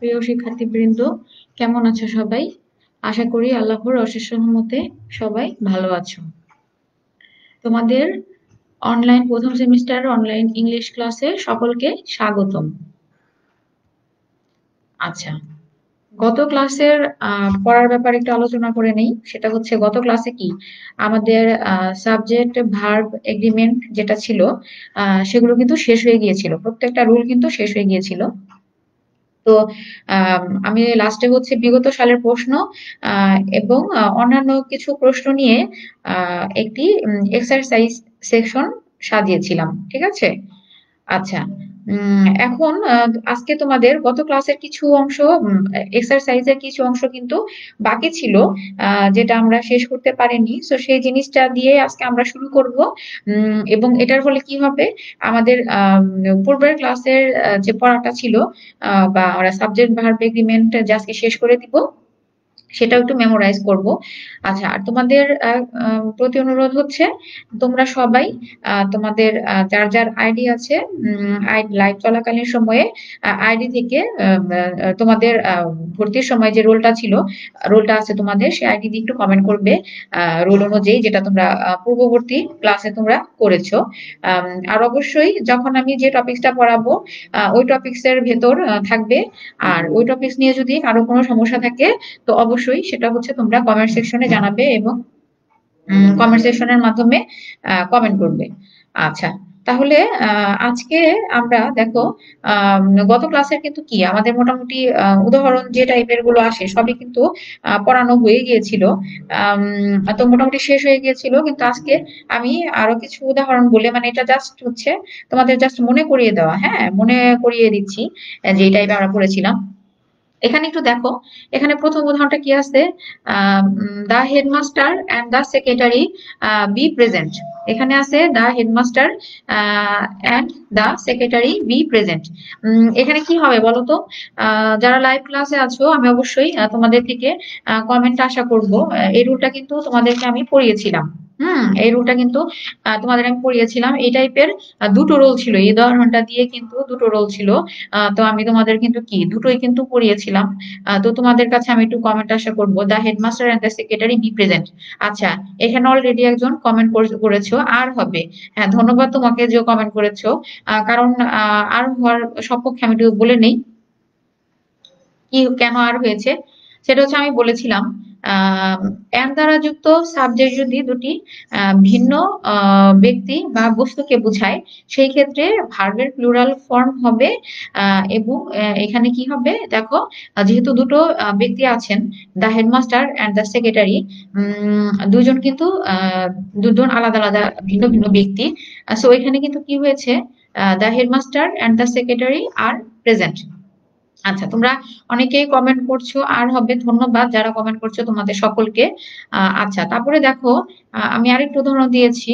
প্রিয় শিক্ষার্থীবৃন্দ, কেমন আছো সবাই? আশা করি আল্লাহর অশেষ রহমতে সবাই ভালো আছো। তোমাদের অনলাইন প্রথম সেমিস্টার অনলাইন ইংলিশ ক্লাসে সকলকে স্বাগতম। আচ্ছা, গত ক্লাসের পড়ার ব্যাপারে একটু আলোচনা করে নেই। সেটা হচ্ছে গত ক্লাসে কি আমাদের সাবজেক্ট ভার্ব এগ্রিমেন্ট যেটা ছিল সেগুলো কিন্তু শেষ হয়ে গিয়েছিল, প্রত্যেকটা রুল কিন্তু শেষ হয়ে গিয়েছিল। তো আমি লাস্টে হচ্ছে বিগত সালের প্রশ্ন এবং অন্যান্য কিছু প্রশ্ন নিয়ে একটি এক্সারসাইজ সেকশন সাজিয়েছিলাম, ঠিক আছে? আচ্ছা, এখন আজকে তোমাদের গত ক্লাসের কিছু অংশ, এক্সারসাইজের কিছু অংশ কিন্তু বাকি ছিল, যেটা আমরা শেষ করতে পারিনি। তো সেই জিনিসটা দিয়ে আজকে আমরা শুরু করব। এবং এটার ফলে কি হবে, আমাদের পূর্বের ক্লাসের যে পড়াটা ছিল বা আমরা সাবজেক্ট ভার্ব এগ্রিমেন্ট যে আজকে শেষ করে দিব, সেটাও একটু মেমোরাইজ করব। আচ্ছা, আর তোমাদের প্রতি অনুরোধ হচ্ছে তোমরা সবাই তোমাদের যার যার আইডি আছে, লাইভ চলাকালীন সময়ে আইডি থেকে তোমাদের ভর্তির সময় যে রোলটা ছিল, রোলটা আছে তোমাদের, সেই আইডি দিয়ে একটু কমেন্ট করবে রোল অনুযায়ী, যেটা তোমরা পূর্ববর্তী ক্লাসে তোমরা করেছো। আর অবশ্যই যখন আমি যে টপিকসটা পড়াবো ওই টপিকসের ভেতর থাকবে। আর ওই টপিকস নিয়ে যদি কারো কোনো সমস্যা থাকে, তো অবশ্যই সেটা হচ্ছে তোমরা কমেন্ট সেকশনে জানাবে এবং কমেন্ট সেকশনের মাধ্যমে কমেন্ট করবে। আচ্ছা, তাহলে আজকে আমরা দেখো, গত ক্লাসের কিন্তু কি আমাদের মোটামুটি উদাহরণ যে টাইপের গুলো আসে সবই কিন্তু পড়ানো হয়ে গিয়েছিল। তো মোটামুটি শেষ হয়ে গিয়েছিল, কিন্তু আজকে আমি আরো কিছু উদাহরণ বলে, মানে এটা জাস্ট হচ্ছে তোমাদের জাস্ট মনে করিয়ে দেওয়া, হ্যাঁ মনে করিয়ে দিচ্ছি যে এই টাইপের আমরা পড়েছিলাম। এখানে একটু দেখো, এখানে প্রথম উদাহরণটা কি আছে, the headmaster and the secretary be present. এখানে আছে the headmaster and the secretary be present. এখানে কি হবে বলো তো? যারা লাইভ ক্লাসে আছো, আমি অবশ্যই তোমাদের থেকে কমেন্ট আশা করব। এই রুলটা কিন্তু তোমাদেরকে আমি পড়িয়েছিলাম। এই রুলটা কিন্তু তোমাদের আমি পড়িয়েছিলাম। এই টাইপের দুটো রোল ছিল, এই উদাহরণটা দিয়ে কিন্তু দুটো রোল ছিল। তো আমি তোমাদের কিন্তু কি দুটোই কিন্তু পড়িয়েছিলাম। তো তোমাদের কাছে আমি একটু কমেন্ট আশা করবো, the headmaster and the secretary be present. আচ্ছা, এখানে অলরেডি একজন কমেন্ট করেছো, আর হবে। হ্যাঁ, ধন্যবাদ তোমাকে যে কমেন্ট করেছো। কারণ আর হওয়ার সপক্ষে আমি একটু বলে নেই কি কেন আর হয়েছে। সেটা হচ্ছে আমি বলেছিলাম এন্ড দ্বারা যুক্ত সাবজেক্ট যদি দুটি ভিন্ন ব্যক্তি বা বস্তুকে বোঝায়, সেই ক্ষেত্রে ভার্বের প্লুরাল ফর্ম হবে। এবং এখানে কি হবে দেখো, যেহেতু দুটো ব্যক্তি আছেন, the headmaster and the secretary, দুজন কিন্তু দুজন আলাদা আলাদা ভিন্ন ভিন্ন ব্যক্তি। সো এখানে কিন্তু কি হয়েছে, the headmaster and the secretary are present. আচ্ছা, তোমরা অনেকেই কমেন্ট করছো, আর হবে, ধন্যবাদ যারা কমেন্ট করছো তোমাদের সকলকে। আচ্ছা, তারপরে দেখো, আমি আরেকটু উদাহরণ দিয়েছি,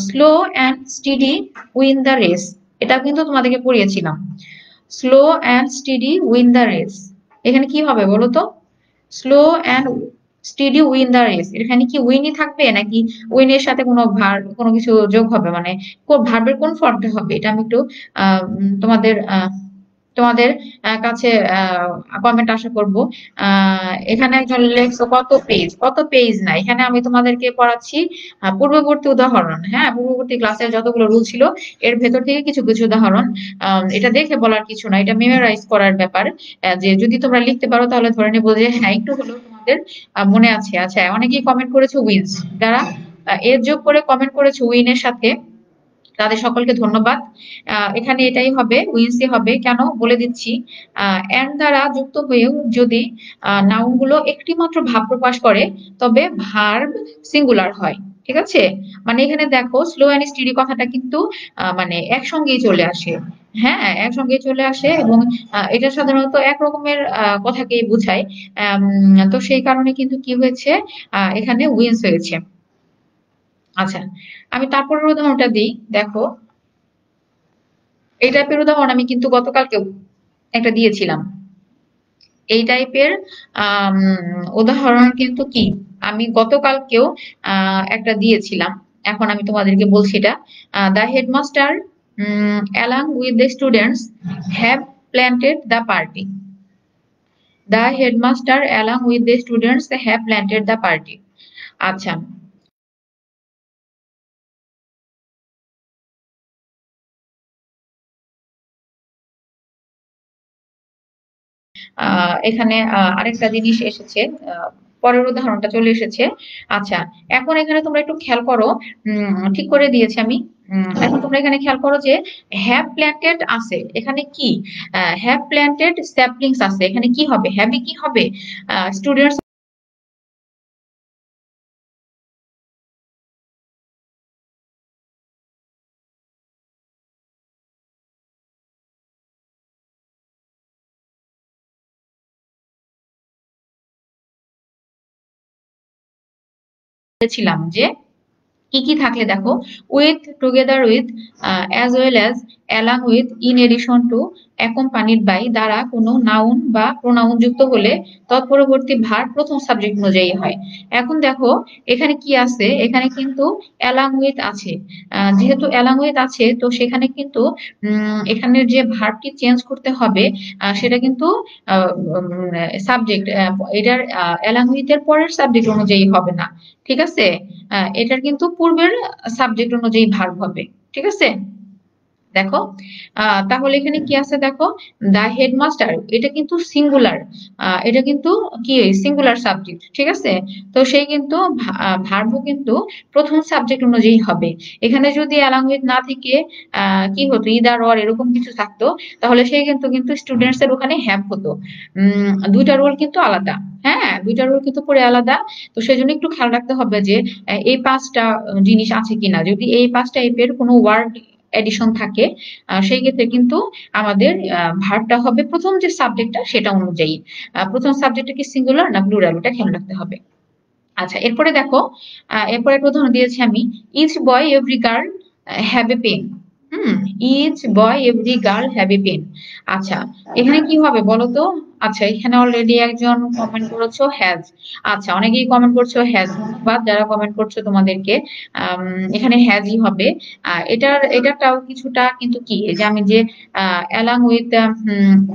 slow and steady win the race. এটা কিন্তু তোমাদেরকে পড়িয়েছিলাম, slow and steady win the race. এখানে কি হবে বলো তো? Slow and steady win the race, এখানে কি উইনই থাকবে নাকি উইনের সাথে কোনো কোনো কিছু যোগ হবে, মানে ভার্বের কোন ফর্মটা হবে, এটা আমি একটু তোমাদের তোমাদের কাছে কমেন্ট আশা করব। এখানে একজন লেখছো কত পেজ, কত পেজ না, এখানে আমি তোমাদেরকে পড়াচ্ছি পূর্ববর্তী উদাহরণ। হ্যাঁ, পূর্ববর্তী ক্লাসের যতগুলো রুল ছিল এর ভেতর থেকে কিছু কিছু উদাহরণ। এটা দেখে বলার কিছু না, এটা মেমোরাইজ করার ব্যাপার। যে যদি তোমরা লিখতে পারো তাহলে ধরে নেবো যে হ্যাঁ একটু হলেও তোমাদের মনে আছে। আচ্ছা, অনেকেই কমেন্ট করেছো উইন্স, যারা এর যোগ করে কমেন্ট করেছো উইনের সাথে, তাদের সকলকে ধন্যবাদ। এখানে এটাই হবে, উইন্সি হবে। কেন বলে দিচ্ছি, এন্ড দ্বারা যুক্ত হয়েও যদি নাউন গুলো একটি মাত্র ভাব প্রকাশ করে, তবে ভার্ব সিঙ্গুলার হয়। ঠিক আছে, মানে এখানে দেখো স্লো অ্যান্ড স্টিডি কথাটা কিন্তু মানে একসঙ্গেই চলে আসে। হ্যাঁ, একসঙ্গে চলে আসে এবং এটা সাধারণত এক রকমের কথাকেই বোঝায়। তো সেই কারণে কিন্তু কি হয়েছে, এখানে উইন্স হয়েছে। আচ্ছা, আমি তারপরের উদাহরণটা দিই, দেখো এই টাইপের উদাহরণ আমি কিন্তু গতকালকেও একটা দিয়েছিলাম। এই টাইপের উদাহরণ কিন্তু কি আমি গতকালকেও একটা দিয়েছিলাম। এখন আমি তোমাদেরকে বলছি এটা, the headmaster along with the students have planted the party. The headmaster along with the students have planted the party. আচ্ছা, এখানে আরেকটা জিনিস এসেছে, পরের উদাহরণটা চলে এসেছে। আচ্ছা, এখন এখানে তোমরা একটু খেয়াল করো, ঠিক করে দিয়েছি আমি। এখন তোমরা এখানে খেয়াল করো যে হ্যাভ প্ল্যান্টেড আছে, এখানে কি হ্যাভ প্ল্যান্টেড স্যাপলিংস আছে, এখানে কি হবে, হ্যাভি কি হবে, স্টুডেন্টস ছিলাম যে কি কি থাকলে দেখো, with, together with, as well as, along with, in addition to, accompanied by দ্বারা কোনো নাউন বা প্রোনাউন যুক্ত হলে তৎপরবর্তী ভার প্রথম সাবজেক্ট অনুযায়ী হয়। এখন দেখো এখানে কি আছে, এখানে কিন্তু অ্যালং উইথ আছে। যেহেতু অ্যালং উইথ আছে তো সেখানে কিন্তু এখানে যে ভার্বটি চেঞ্জ করতে হবে সেটা কিন্তু সাবজেক্ট, এটার অ্যালং উইথ এর পরের সাবজেক্ট অনুযায়ী হবে না। ঠিক আছে, এটার কিন্তু পূর্বের সাবজেক্ট অনুযায়ী ভার্ব হবে। ঠিক আছে, দেখো তাহলে এখানে কি আছে দেখো, দা হেডমাস্টার, এটা কিন্তু সিঙ্গুলার, এটা কিন্তু কি সিঙ্গুলার সাবজেক্ট। ঠিক আছে, তো সেই কিন্তু ভার্বও কিন্তু প্রথম সাবজেক্ট অনুযায়ী হবে। এখানে যদি অ্যালং উইথ না থেকে কি হতো, ইদার অর এরকম কিছু থাকতো, তাহলে সেই কিন্তু কিন্তু স্টুডেন্টস এর ওখানে হ্যাভ হতো। দুইটা রোল কিন্তু আলাদা। হ্যাঁ, দুইটা রোল কিন্তু পুরো আলাদা। তো সেই জন্য একটু খেয়াল রাখতে হবে যে এই পাঁচটা জিনিস আছে কিনা, যদি এই পাঁচটা টাইপের কোনো ওয়ার্ড এডিশন থাকে সেই ক্ষেত্রে কিন্তু আমাদের ভার্বটা হবে প্রথম যে সাবজেক্টটা সেটা অনুযায়ী। প্রথম সাবজেক্টটা কি সিঙ্গুলার না প্লুরাল, ওটা খেয়াল রাখতে হবে। আচ্ছা, এরপরে দেখো, এরপরে একটা উদাহরণ দিয়েছি আমি, each boy every girl have a pen. Each boy every girl have a pen. আচ্ছা, এখানে কি হবে বলো তো। আচ্ছা, এখানে অলরেডি একজন কমেন্ট করেছো হ্যাজ। আচ্ছা, অনেকেই কমেন্ট করছো হ্যাজ, ধন্যবাদ যারা কমেন্ট করছো তোমাদেরকে। এখানে হ্যাজই হবে। এটারটাও কিছুটা কিন্তু কি, এই যে আমি যে অ্যালং উইথ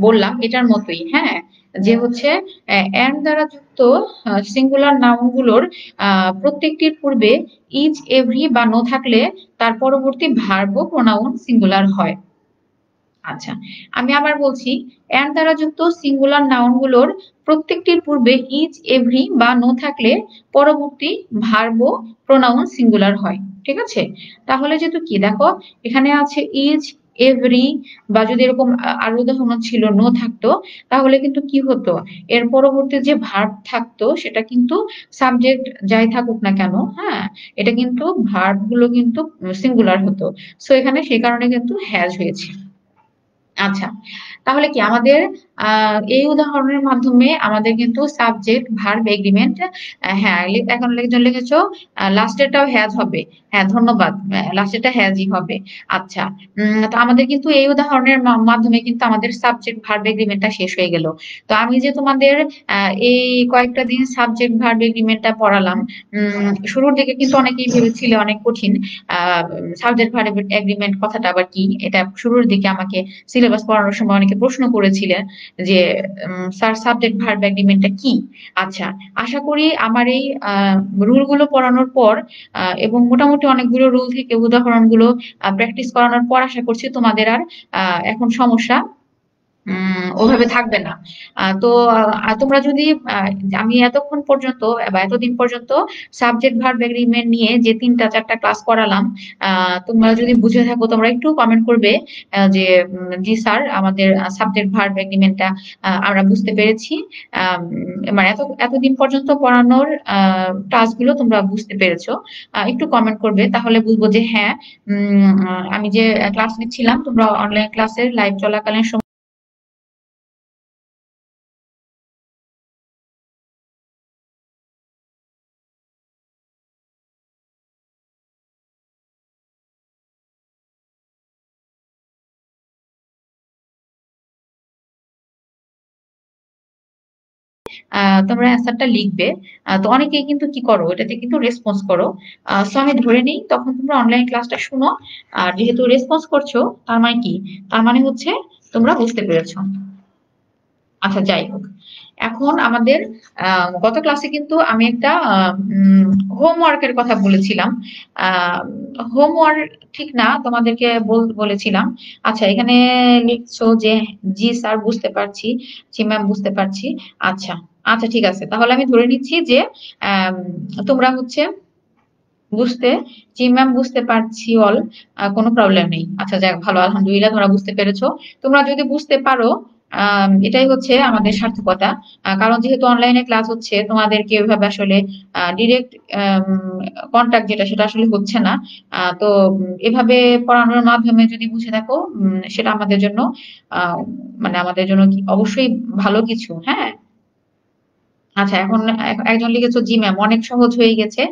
বললাম এটার মতোই, হ্যাঁ, যে হচ্ছে এন্ড দ্বারা যুক্ত সিঙ্গুলার নাউন গুলোর প্রত্যেকটির পূর্বে ইচ, এভরি বা নো থাকলে তার পরবর্তী ভার্ব ও প্রোনাউন সিঙ্গুলার হয়। আচ্ছা, আমি আবার বলছি, এন্ড দ্বারা যুক্ত সিঙ্গুলার নাউন গুলোর প্রত্যেকটির পূর্বে ইচ, এভরি বা নো থাকলে পরবর্তী ভার্ব ও প্রোনাউন সিঙ্গুলার হয়। ঠিক আছে, তাহলে যেহেতু কি দেখো এখানে আছে ইচ, এভরি, বা যদি এরকম আরো উদাহরণ ছিল নো থাকতো, তাহলে কিন্তু কি হতো, এর পরবর্তী যে ভার্ব থাকতো সেটা কিন্তু সাবজেক্ট যাই থাকুক না কেন, হ্যাঁ, এটা কিন্তু ভার্ব গুলো কিন্তু সিঙ্গুলার হতো। সো এখানে সেই কারণে কিন্তু হ্যাজ হয়েছে। আচ্ছা, তাহলে কি আমাদের এই উদাহরণের মাধ্যমে আমাদের কিন্তু সাবজেক্ট ভার্ব এগ্রিমেন্ট, হ্যাঁ, এখন একজন লিখেছো লাস্টেরটাও হ্যাজ হবে। হ্যাঁ, ধন্যবাদ, লাস্টেরটা হ্যাজই হবে। আচ্ছা, তো আমাদের কিন্তু এই উদাহরণের মাধ্যমে কিন্তু আমাদের সাবজেক্ট ভার্ব এগ্রিমেন্টটা শেষ হয়ে গেল। তো আমি যে তোমাদের এই কয়েকটা দিন সাবজেক্ট ভার্ব এগ্রিমেন্টটা পড়ালাম, শুরুর দিকে কিন্তু অনেকেই ভেবেছিলে অনেক কঠিন, সাবজেক্ট ভার্ব এগ্রিমেন্ট কথাটা আবার কি, এটা শুরুর দিকে আমাকে সিলেবাস পড়ানোর সময় অনেকে প্রশ্ন করেছিলেন যে স্যার সাবজেক্ট ভার্ব এগ্রিমেন্টটা কি। আচ্ছা, আশা করি আমার এই রুল গুলো পড়ানোর পর এবং মোটামুটি অনেকগুলো রুল থেকে উদাহরণগুলো প্র্যাকটিস করানোর পর আশা করছি তোমাদের আর এখন সমস্যা ওভাবে থাকবে না। তো তোমরা যদি আমি এতক্ষণ পর্যন্ত বা এতদিন পর্যন্ত সাবজেক্ট ভার্ব এগ্রিমেন্ট নিয়ে যে 3টা 4টা ক্লাস করালাম, তোমরা যদি বুঝে থাকো তোমরা একটু কমেন্ট করবে যে জি স্যার আমাদের সাবজেক্ট ভার্ব এগ্রিমেন্টটা আমরা বুঝতে পেরেছি। মানে এতদিন পর্যন্ত পড়ানোর টাস্কগুলো তোমরা বুঝতে পেরেছো, একটু কমেন্ট করবে, তাহলে বুঝবো যে হ্যাঁ, আমি যে ক্লাস নিচ্ছিলাম তোমরা অনলাইন ক্লাসের লাইভ চলাকালীন সময় তোমরা অ্যান্সারটা লিখবে। তো অনেকেই কিন্তু কি করো এটাতে কিন্তু রেসপন্স করো। সো আমি ধরে নিই তখন তোমরা অনলাইন ক্লাসটা শুনো, আর যেহেতু রেসপন্স করছো তার মানে কি, তার মানে হচ্ছে তোমরা বুঝতে পেরেছো। আচ্ছা, যাই হোক। এখন আমাদের গত ক্লাসে কিন্তু আমি একটা হোমওয়ার্কের কথা বলেছিলাম। আহ হোমওয়ার্ক ঠিক না, তোমাদেরকে বলেছিলাম। আচ্ছা, এখানে লিখছো যে জি স্যার বুঝতে পারছি, জি ম্যাম বুঝতে পারছি। আচ্ছা, আচ্ছা ঠিক আছে, তাহলে আমি ধরে নিচ্ছি যে আম, তোমরা হচ্ছে বুঝতে, জি ম্যাম বুঝতে পারছি অল, কোনো প্রবলেম নেই। আচ্ছা যাক, ভালো, আলহামদুলিল্লাহ তোমরা বুঝতে পেরেছো। তোমরা যদি বুঝতে পারো এটাই হচ্ছে আমাদের সার্থকতা। কারণ যেহেতু অনলাইনে ক্লাস হচ্ছে, তোমাদেরকে ওইভাবে আসলে ডিরেক্ট কন্টাক্ট যেটা সেটা আসলে হচ্ছে না। তো এভাবে পড়ানোর মাধ্যমে যদি বুঝে থাকো, সেটা আমাদের জন্য আহ মানে আমাদের জন্য কি অবশ্যই ভালো কিছু। হ্যাঁ, আচ্ছা, এখন একজন লিখেছো জি ম্যাম অনেক সহজ হয়ে গেছে,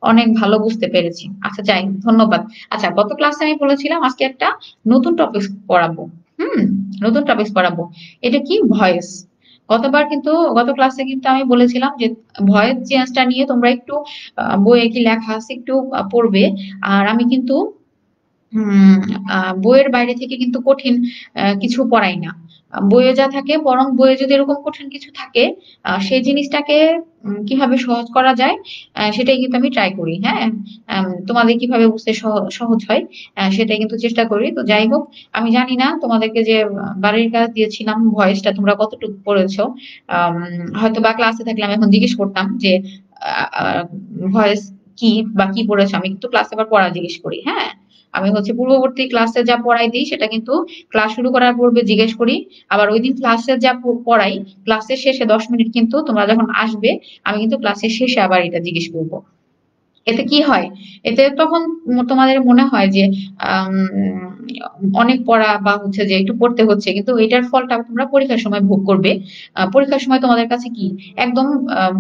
অনেক ভালো বুঝতে পেরেছি। আচ্ছা যাই হোক, ধন্যবাদ। আচ্ছা, গত ক্লাসে আমি বলেছিলাম আজকে একটা নতুন টপিক পড়াবো। হুম, নতুন টপিক পড়াবো। এটা কি? ভয়েস। গত ক্লাসে কিন্তু আমি বলেছিলাম যে ভয়েস চেঞ্জটা নিয়ে তোমরা একটু বইয়ে কি লেখা আছে একটু পড়বে। আর আমি কিন্তু হুম, বইয়ের বাইরে থেকে কিন্তু কঠিন কিছু পড়াই না। বইয়ে যা থাকে, বরং বইয়ে যদি এরকম কঠিন কিছু থাকে, সেই জিনিসটাকে কিভাবে সহজ করা যায়, সেটাই কিন্তু আমি ট্রাই করি। হ্যাঁ, তোমাদের কিভাবে বুঝতে সহজ হয়, সেটাই কিন্তু চেষ্টা করি। তো যাই হোক, আমি জানি না তোমাদেরকে যে বাড়ির কাজ দিয়েছিলাম ভয়েসটা তোমরা কতটুকু পড়েছো। আম, হয়তো বা ক্লাসে থাকলে আমি এখন জিজ্ঞেস করতাম যে ভয়েস কি বা কি পড়েছো, আমি কিন্তু ক্লাসে আবার পড়া জিজ্ঞেস করি। হ্যাঁ, আমি হচ্ছে পূর্ববর্তী ক্লাসে যা পড়াই দিই সেটা কিন্তু ক্লাস শুরু করার পূর্বে জিজ্ঞেস করি। আবার ওই দিন ক্লাসে যা পড়াই, ক্লাসের শেষে 10 মিনিট কিন্তু তোমরা যখন আসবে, আমি কিন্তু ক্লাসের শেষে আবার এটা জিজ্ঞেস করবো। এতে কি হয়? এতে তখন তোমাদের মনে হয় যে আম, অনেক পড়া বা হচ্ছে যে একটু পড়তে হচ্ছে, কিন্তু এটার ফলটা তোমরা পরীক্ষার সময় ভোগ করবে। পরীক্ষার সময় তোমাদের কাছে কি একদম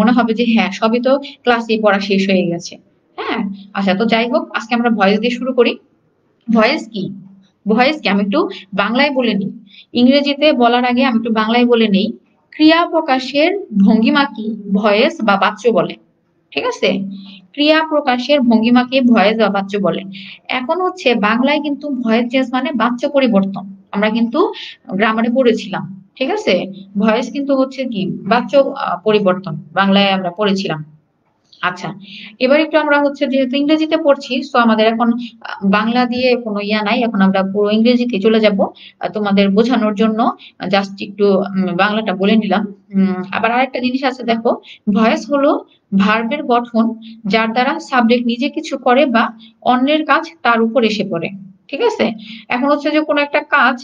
মনে হবে যে হ্যাঁ, সবই তো ক্লাসে পড়া শেষ হয়ে গেছে। হ্যাঁ, আচ্ছা, তো যাই হোক, আজকে আমরা ভয়েস দিয়ে শুরু করি। ভয়েস কি? ভয়েস কি আমি একটু বাংলায় বলে নিই। ইংরেজিতে বলার আগে আমি একটু বাংলায় বলে নিই। ক্রিয়া প্রকাশের ভঙ্গিমা কি ভয়েস বা বাচ্য বলে। ঠিক আছে, ক্রিয়া প্রকাশের ভঙ্গিমাকে ভয়েস বা বাচ্য বলে। এখন হচ্ছে বাংলায় কিন্তু ভয়েস চেঞ্জ মানে বাচ্য পরিবর্তন। আমরা কিন্তু গ্রামারে পড়েছিলাম। ঠিক আছে, ভয়েস কিন্তু হচ্ছে কি বাচ্য পরিবর্তন, বাংলায় আমরা পড়েছিলাম। আচ্ছা, এবার একটু আমরা হচ্ছে যেহেতু ইংরেজিতে পড়ছি, তো আমাদের এখন বাংলা দিয়ে কোনো ইয়া নাই, এখন আমরা পুরো ইংরেজিতে চলে যাব তোমাদের বোঝানোর জন্য। জাস্ট একটু বাংলাটা বলে নিলাম। আবার আরেকটা জিনিস আছে, দেখো, ভয়েস হলো ভার্বের গঠন যার দ্বারা সাবজেক্ট নিজে কিছু করে বা অন্যের কাজ তার উপর এসে পড়ে। ঠিক আছে, এখন হচ্ছে যে কোনো একটা কাজ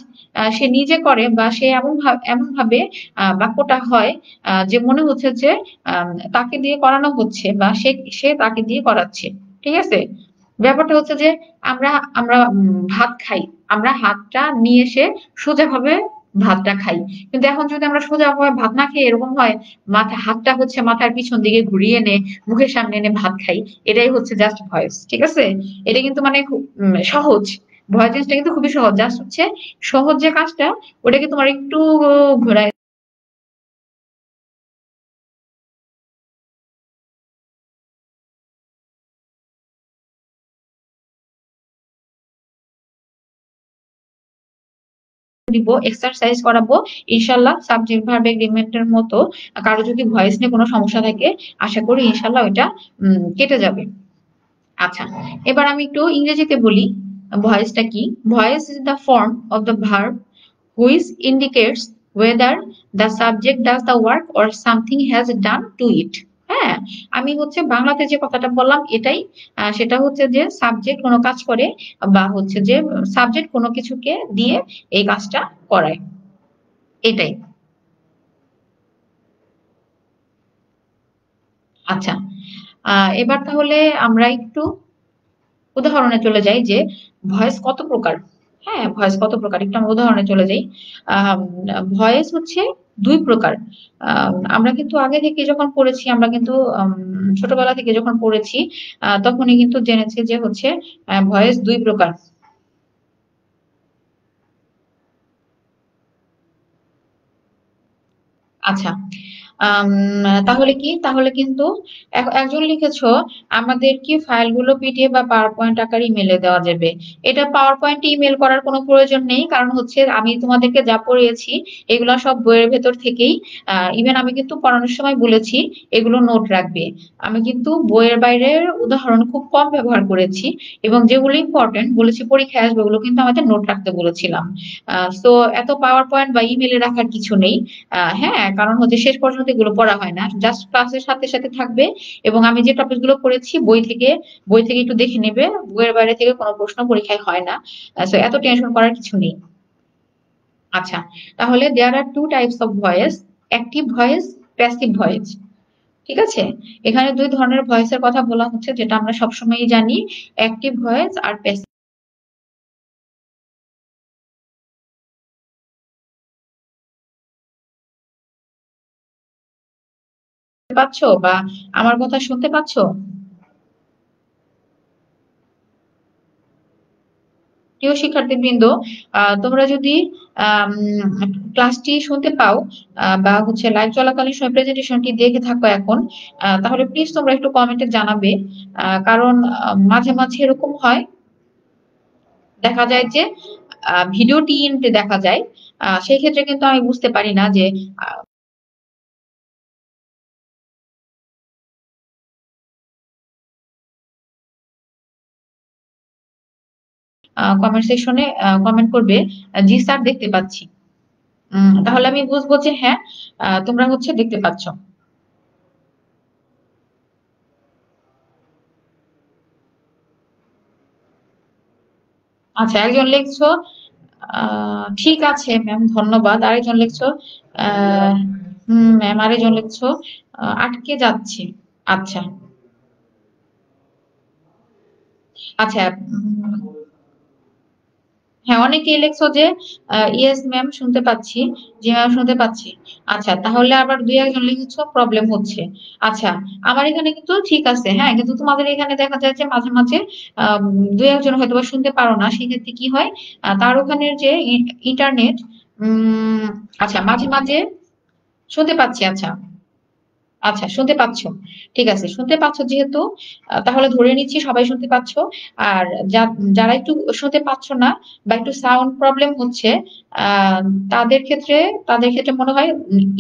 সে নিজে করে বা সে এমন ভাবে বাক্যটা হয় যে মনে হচ্ছে যে তাকে দিয়ে করানো হচ্ছে বা সে সে তাকে দিয়ে করাচ্ছে। ঠিক আছে, ব্যাপারটা হচ্ছে যে আমরা আমরা ভাত খাই, আমরা হাতটা নিয়ে এসে সোজাভাবে ভাতটা খাই। কিন্তু এখন যদি আমরা সোজাভাবে ভাত না খেয়ে এরকম হয়, হাতটা হচ্ছে মাথার পিছন দিকে ঘুরিয়ে এনে মুখের সামনে এনে ভাত খাই, এটাই হচ্ছে জাস্ট ভয়েস। ঠিক আছে, এটা কিন্তু মানে খুব সহজ। ভয়েস জিনিসটা কিন্তু খুবই সহজ, জাস্ট হচ্ছে সহজ যে কাজটা ওটাকে তোমার একটু ঘোরায় দিব, এক্সারসাইজ করাবো। ইনশাল্লাহ সাবজেক্ট ভার্ব এগ্রিমেন্টের মতো কারো যদি ভয়েস নিয়ে কোনো সমস্যা থাকে, আশা করি ইনশাল্লাহ ওইটা কেটে যাবে। আচ্ছা, এবার আমি একটু ইংরেজিতে বলি ভয়েসটা কি। Voice is the form of the verb which indicates whether the subject does the work or something has done to it. হ্যাঁ, আমি হচ্ছে বাংলাতে যে কথাটা বললাম এটাই, সেটা হচ্ছে যে সাবজেক্ট কোনো কাজ করে বা হচ্ছে যে সাবজেক্ট কোনো কিছুকে দিয়ে এই কাজটা করায়, এটাই। আচ্ছা, এবার তাহলে আমরা একটু উদাহরণে চলে যাই যে ভয়েস কত প্রকার। হ্যাঁ, ভয়েস কত প্রকার একটু আমরা উদাহরণে চলে যাই। ভয়েস হচ্ছে দুই প্রকার। আমরা কিন্তু আগে থেকে যখন পড়েছি, আমরা কিন্তু ছোটবেলা থেকে যখন পড়েছি, তখনই কিন্তু জেনেছি যে হচ্ছে ভয়েস দুই প্রকার। আচ্ছা, আম তাহলে কিন্তু একজন লিখেছো আমাদের কি ফাইলগুলো পিডিএফ বা পাওয়ার পয়েন্ট আকারে ইমেলে দেওয়া যাবে। এটা পাওয়ার পয়েন্টে ইমেল করার কোনো প্রয়োজন নেই, কারণ হচ্ছে আমি তোমাদেরকে যা পড়িয়েছি এগুলো সব বইয়ের ভেতর থেকেই। ইভেন আমি কিন্তু পড়ানোর সময় বলেছি এগুলো নোট রাখবে। আমি কিন্তু বইয়ের বাইরের উদাহরণ খুব কম ব্যবহার করেছি, এবং যেগুলো ইম্পর্টেন্ট বলেছি পরীক্ষায় আসবে ওগুলো কিন্তু আমাদের নোট রাখতে বলেছিলাম। তো এত পাওয়ার পয়েন্ট বা ইমেলে রাখার কিছু নেই। হ্যাঁ, কারণ হচ্ছে শেষ পর্যন্ত এগুলো পড়া হয় না, জাস্ট ক্লাসের সাথে সাথে থাকবে। এবং আমি যে টপিক গুলো পড়েছি বই থেকে একটু দেখে নেবে, বইয়ের বাইরে থেকে কোনো প্রশ্ন পরীক্ষায় হয় না। তো এত টেনশন করার কিছু নেই। আচ্ছা, তাহলে there are two types of voice, active voice, passive voice. ঠিক আছে, এখানে দুই ধরনের ভয়েসের কথা বলা হচ্ছে, যেটা আমরা সবসময়ই জানি, অ্যাক্টিভ ভয়েস আর প্যাসিভ। পাচ্ছো বা আমার কথা শুনতে পাচ্ছো? প্রিয় শিক্ষার্থীবৃন্দ, তোমরা যদি ক্লাসটি শুনতে পাও বা হচ্ছে লাইভ চলাকালীন সময় প্রেজেন্টেশনটি দেখে থাকো এখন, তাহলে প্লিজ তোমরা একটু কমেন্টে জানাবে। কারণ মাঝে মাঝে এরকম হয়, দেখা যায় যে ভিডিওটি দেখা যায়। সেই ক্ষেত্রে কিন্তু আমি বুঝতে পারি না যে কমেন্ট সেকশনে কমেন্ট করবে জি স্যার দেখতে পাচ্ছি। তাহলে আমি বুঝবো যে হ্যাঁ, তোমরা হচ্ছে দেখতে পাচ্ছ। আচ্ছা, একজন লিখছো ঠিক আছে ম্যাম, ধন্যবাদ। আরেকজন লিখছো ম্যাম, আরেকজন লিখছো আটকে যাচ্ছে। আচ্ছা, আচ্ছা। হ্যাঁ, অনেকেই লিখছো যে ইয়েস ম্যাম শুনতে পাচ্ছি, জি ম্যাম শুনতে পাচ্ছি। আচ্ছা, তাহলে আবার দুই একজন লিখেছো প্রবলেম হচ্ছে। আচ্ছা, আমার এখানে কিন্তু ঠিক আছে, হ্যাঁ, কিন্তু তোমাদের এখানে দেখা যায় যে মাঝে মাঝে আম, দুই একজন হয়তো বা শুনতে পারো না, সেক্ষেত্রে কি হয়, তার ওখানের যে ইন্টারনেট। উম আচ্ছা, মাঝে মাঝে শুনতে পাচ্ছি। আচ্ছা, আচ্ছা, শুনতে পাচ্ছো? ঠিক আছে, শুনতে পাচ্ছো যেহেতু তাহলে ধরে নিচ্ছি সবাই শুনতে পাচ্ছো। আর যারা একটু শুনতে পাচ্ছো না বা একটু সাউন্ড প্রবলেম হচ্ছে, আহ তাদের ক্ষেত্রে মনে হয়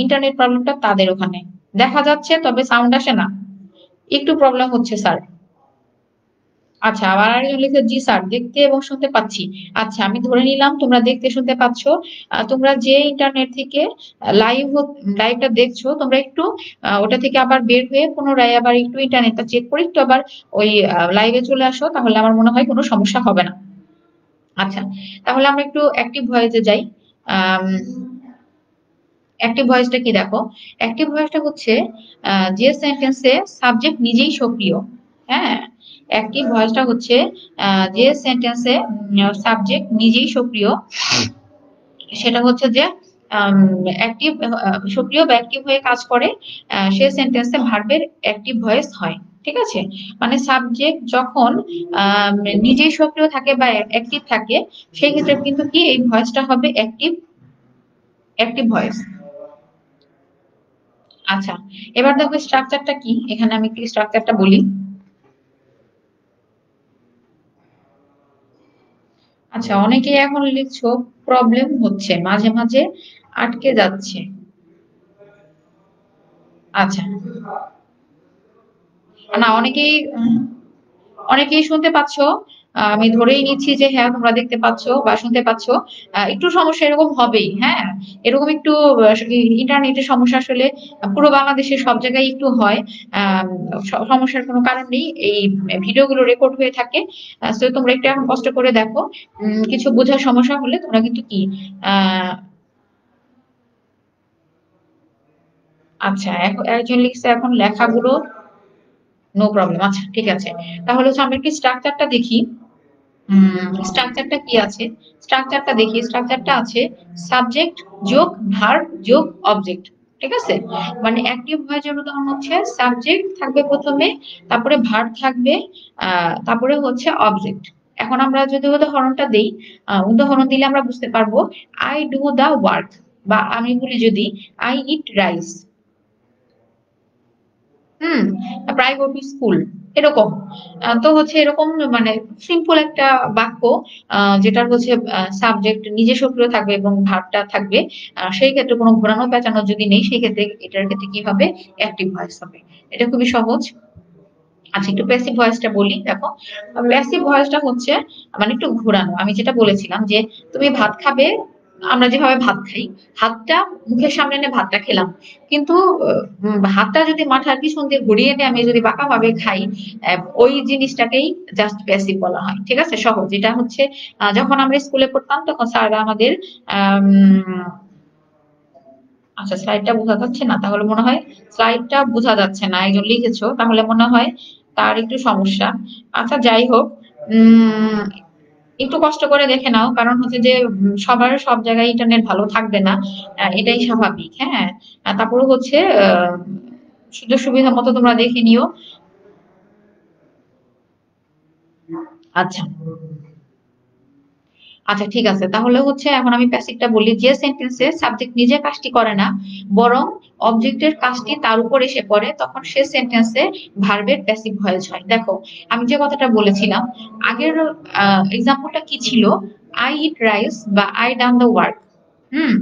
ইন্টারনেট প্রবলেমটা তাদের ওখানে দেখা যাচ্ছে, তবে সাউন্ড আসে না, একটু প্রবলেম হচ্ছে স্যার। আচ্ছা, আবার আরেকজন লিখে জি স্যার দেখতে এবং শুনতে পাচ্ছি। আচ্ছা, আমি ধরে নিলাম তোমরা দেখতে শুনতে পাচ্ছো। তোমরা যে ইন্টারনেট থেকে লাইভ লাইভটা দেখছো, তোমরা একটু ওটা থেকে আবার বের হয়ে পুনরায় আবার একটু ইন্টারনেটটা চেক করে একটু আবার ওই লাইভে চলে আসো, তাহলে আমার মনে হয় কোনো সমস্যা হবে না। আচ্ছা, তাহলে আমরা একটু অ্যাক্টিভ ভয়েসে যাই। আম, অ্যাক্টিভ ভয়েসটা কি দেখো, অ্যাক্টিভ ভয়েসটা হচ্ছে যে সেন্টেন্সে সাবজেক্ট নিজেই সক্রিয়। হ্যাঁ, অ্যাক্টিভ ভয়েসটা হচ্ছে যে সেন্টেন্সে সাবজেক্ট নিজেই সক্রিয়, সেটা হচ্ছে যে অ্যাক্টিভ, সক্রিয় বা অ্যাক্টিভ হয়ে কাজ করে, সে সেন্টেন্সে ভার্বের অ্যাক্টিভ ভয়েস হয়। ঠিক আছে, মানে সাবজেক্ট যখন আম, নিজেই সক্রিয় থাকে বা অ্যাক্টিভ থাকে, সেই ক্ষেত্রে কিন্তু কি এই ভয়েসটা হবে অ্যাক্টিভ, অ্যাক্টিভ ভয়েস। আচ্ছা, এবার দেখো স্ট্রাকচারটা কি, এখানে আমি কি স্ট্রাকচারটা বলি। আচ্ছা, অনেকেই এখন লিখছো প্রবলেম হচ্ছে, মাঝে মাঝে আটকে যাচ্ছে। আচ্ছা, না, অনেকেই শুনতে পাচ্ছো। আমি ধরেই নিচ্ছি যে হ্যাঁ তোমরা দেখতে পাচ্ছো বা শুনতে পাচ্ছো। একটু সমস্যা এরকম হবেই, হ্যাঁ, এরকম একটু ইন্টারনেটের সমস্যা আসলে পুরো বাংলাদেশের সব জায়গায় একটু হয়। আহ সমস্যার কোনো কারণ নেই, এই ভিডিওগুলো রেকর্ড হয়ে থাকে। তো তোমরা একটু এখন কষ্ট করে দেখো, কিছু বোঝার সমস্যা হলে তোমরা কিন্তু কি আহ আচ্ছা, এখন একজন লিখছে এখন লেখাগুলো নো প্রবলেম। আচ্ছা, ঠিক আছে, তাহলে হচ্ছে আমরা কি স্ট্রাকচারটা দেখি। স্ট্রাকচারটা কি আছে, স্ট্রাকচারটা দেখি। স্ট্রাকচারটা আছে সাবজেক্ট যোগ ভার্ব যোগ অবজেক্ট। ঠিক আছে, মানে অ্যাক্টিভ ভয়েসের উদাহরণ হচ্ছে সাবজেক্ট থাকবে প্রথমে, তারপরে ভার্ব থাকবে, তারপরে হচ্ছে অবজেক্ট। এখন আমরা যদি উদাহরণটা দেই, উদাহরণ দিলে আমরা বুঝতে পারবো। আই ডু দা ওয়ার্ক, বা আমি বলি যদি আই ইট রাইস। হুম, প্রায় গো টু স্কুল এরকম। তো হচ্ছে এরকম মানে সিম্পল একটা বাক্য, যেটার হচ্ছে সাবজেক্ট নিজে সক্রিয় থাকবে এবং ভার্বটা থাকবে। সেই ক্ষেত্রে কোনো ঘোরানো পেঁচানো যদি নেই, সেই ক্ষেত্রে এটার ক্ষেত্রে কি হবে, অ্যাক্টিভ ভয়েস হবে। এটা খুবই সহজ। আচ্ছা, একটু প্যাসিভ ভয়েসটা বলি, দেখো। প্যাসিভ ভয়েসটা হচ্ছে মানে একটু ঘোরানো। আমি যেটা বলেছিলাম যে তুমি ভাত খাবে, আমরা যেভাবে ভাত খাই, হাতটা মুখের সামনে এনে ভাতটা খেলাম, কিন্তু হাতটা যদি মাথার পিছন দিয়ে ঘুরিয়ে এনে আমি যদি বাঁকা ভাবে খাই, ওই জিনিসটাকেই জাস্ট প্যাসিভ বলা হয়। ঠিক আছে, সহজ। এটা হচ্ছে যখন আমরা স্কুলে পড়তাম তখন স্যাররা আমাদের আহ আচ্ছা, স্লাইডটা বোঝা যাচ্ছে না, তাহলে মনে হয় স্লাইডটা বোঝা যাচ্ছে না, একজন লিখেছো, তাহলে মনে হয় তার একটু সমস্যা। আচ্ছা, যাই হোক, উম একটু কষ্ট করে দেখে নাও, কারণ হচ্ছে যে সবার সব জায়গায় ইন্টারনেট ভালো থাকবে না, এটাই স্বাভাবিক। হ্যাঁ, তারপরে হচ্ছে সুযোগ সুবিধা মতো তোমরা দেখে নিও। আচ্ছা, আচ্ছা, ঠিক আছে, তাহলে হচ্ছে এখন আমি প্যাসিভটা বলি। যে সেন্টেন্সে সাবজেক্ট নিজে কাজটি করে না, বরং অবজেক্টের কাজটি তার উপর এসে পড়ে, তখন সে সেন্টেন্সে ভার্বের প্যাসিভ ভয়েস হয়। দেখো, আমি যে কথাটা বলেছিলাম আগের এক্সাম্পলটা কি ছিল, আই ইট রাইস বা I done the work. Hmm,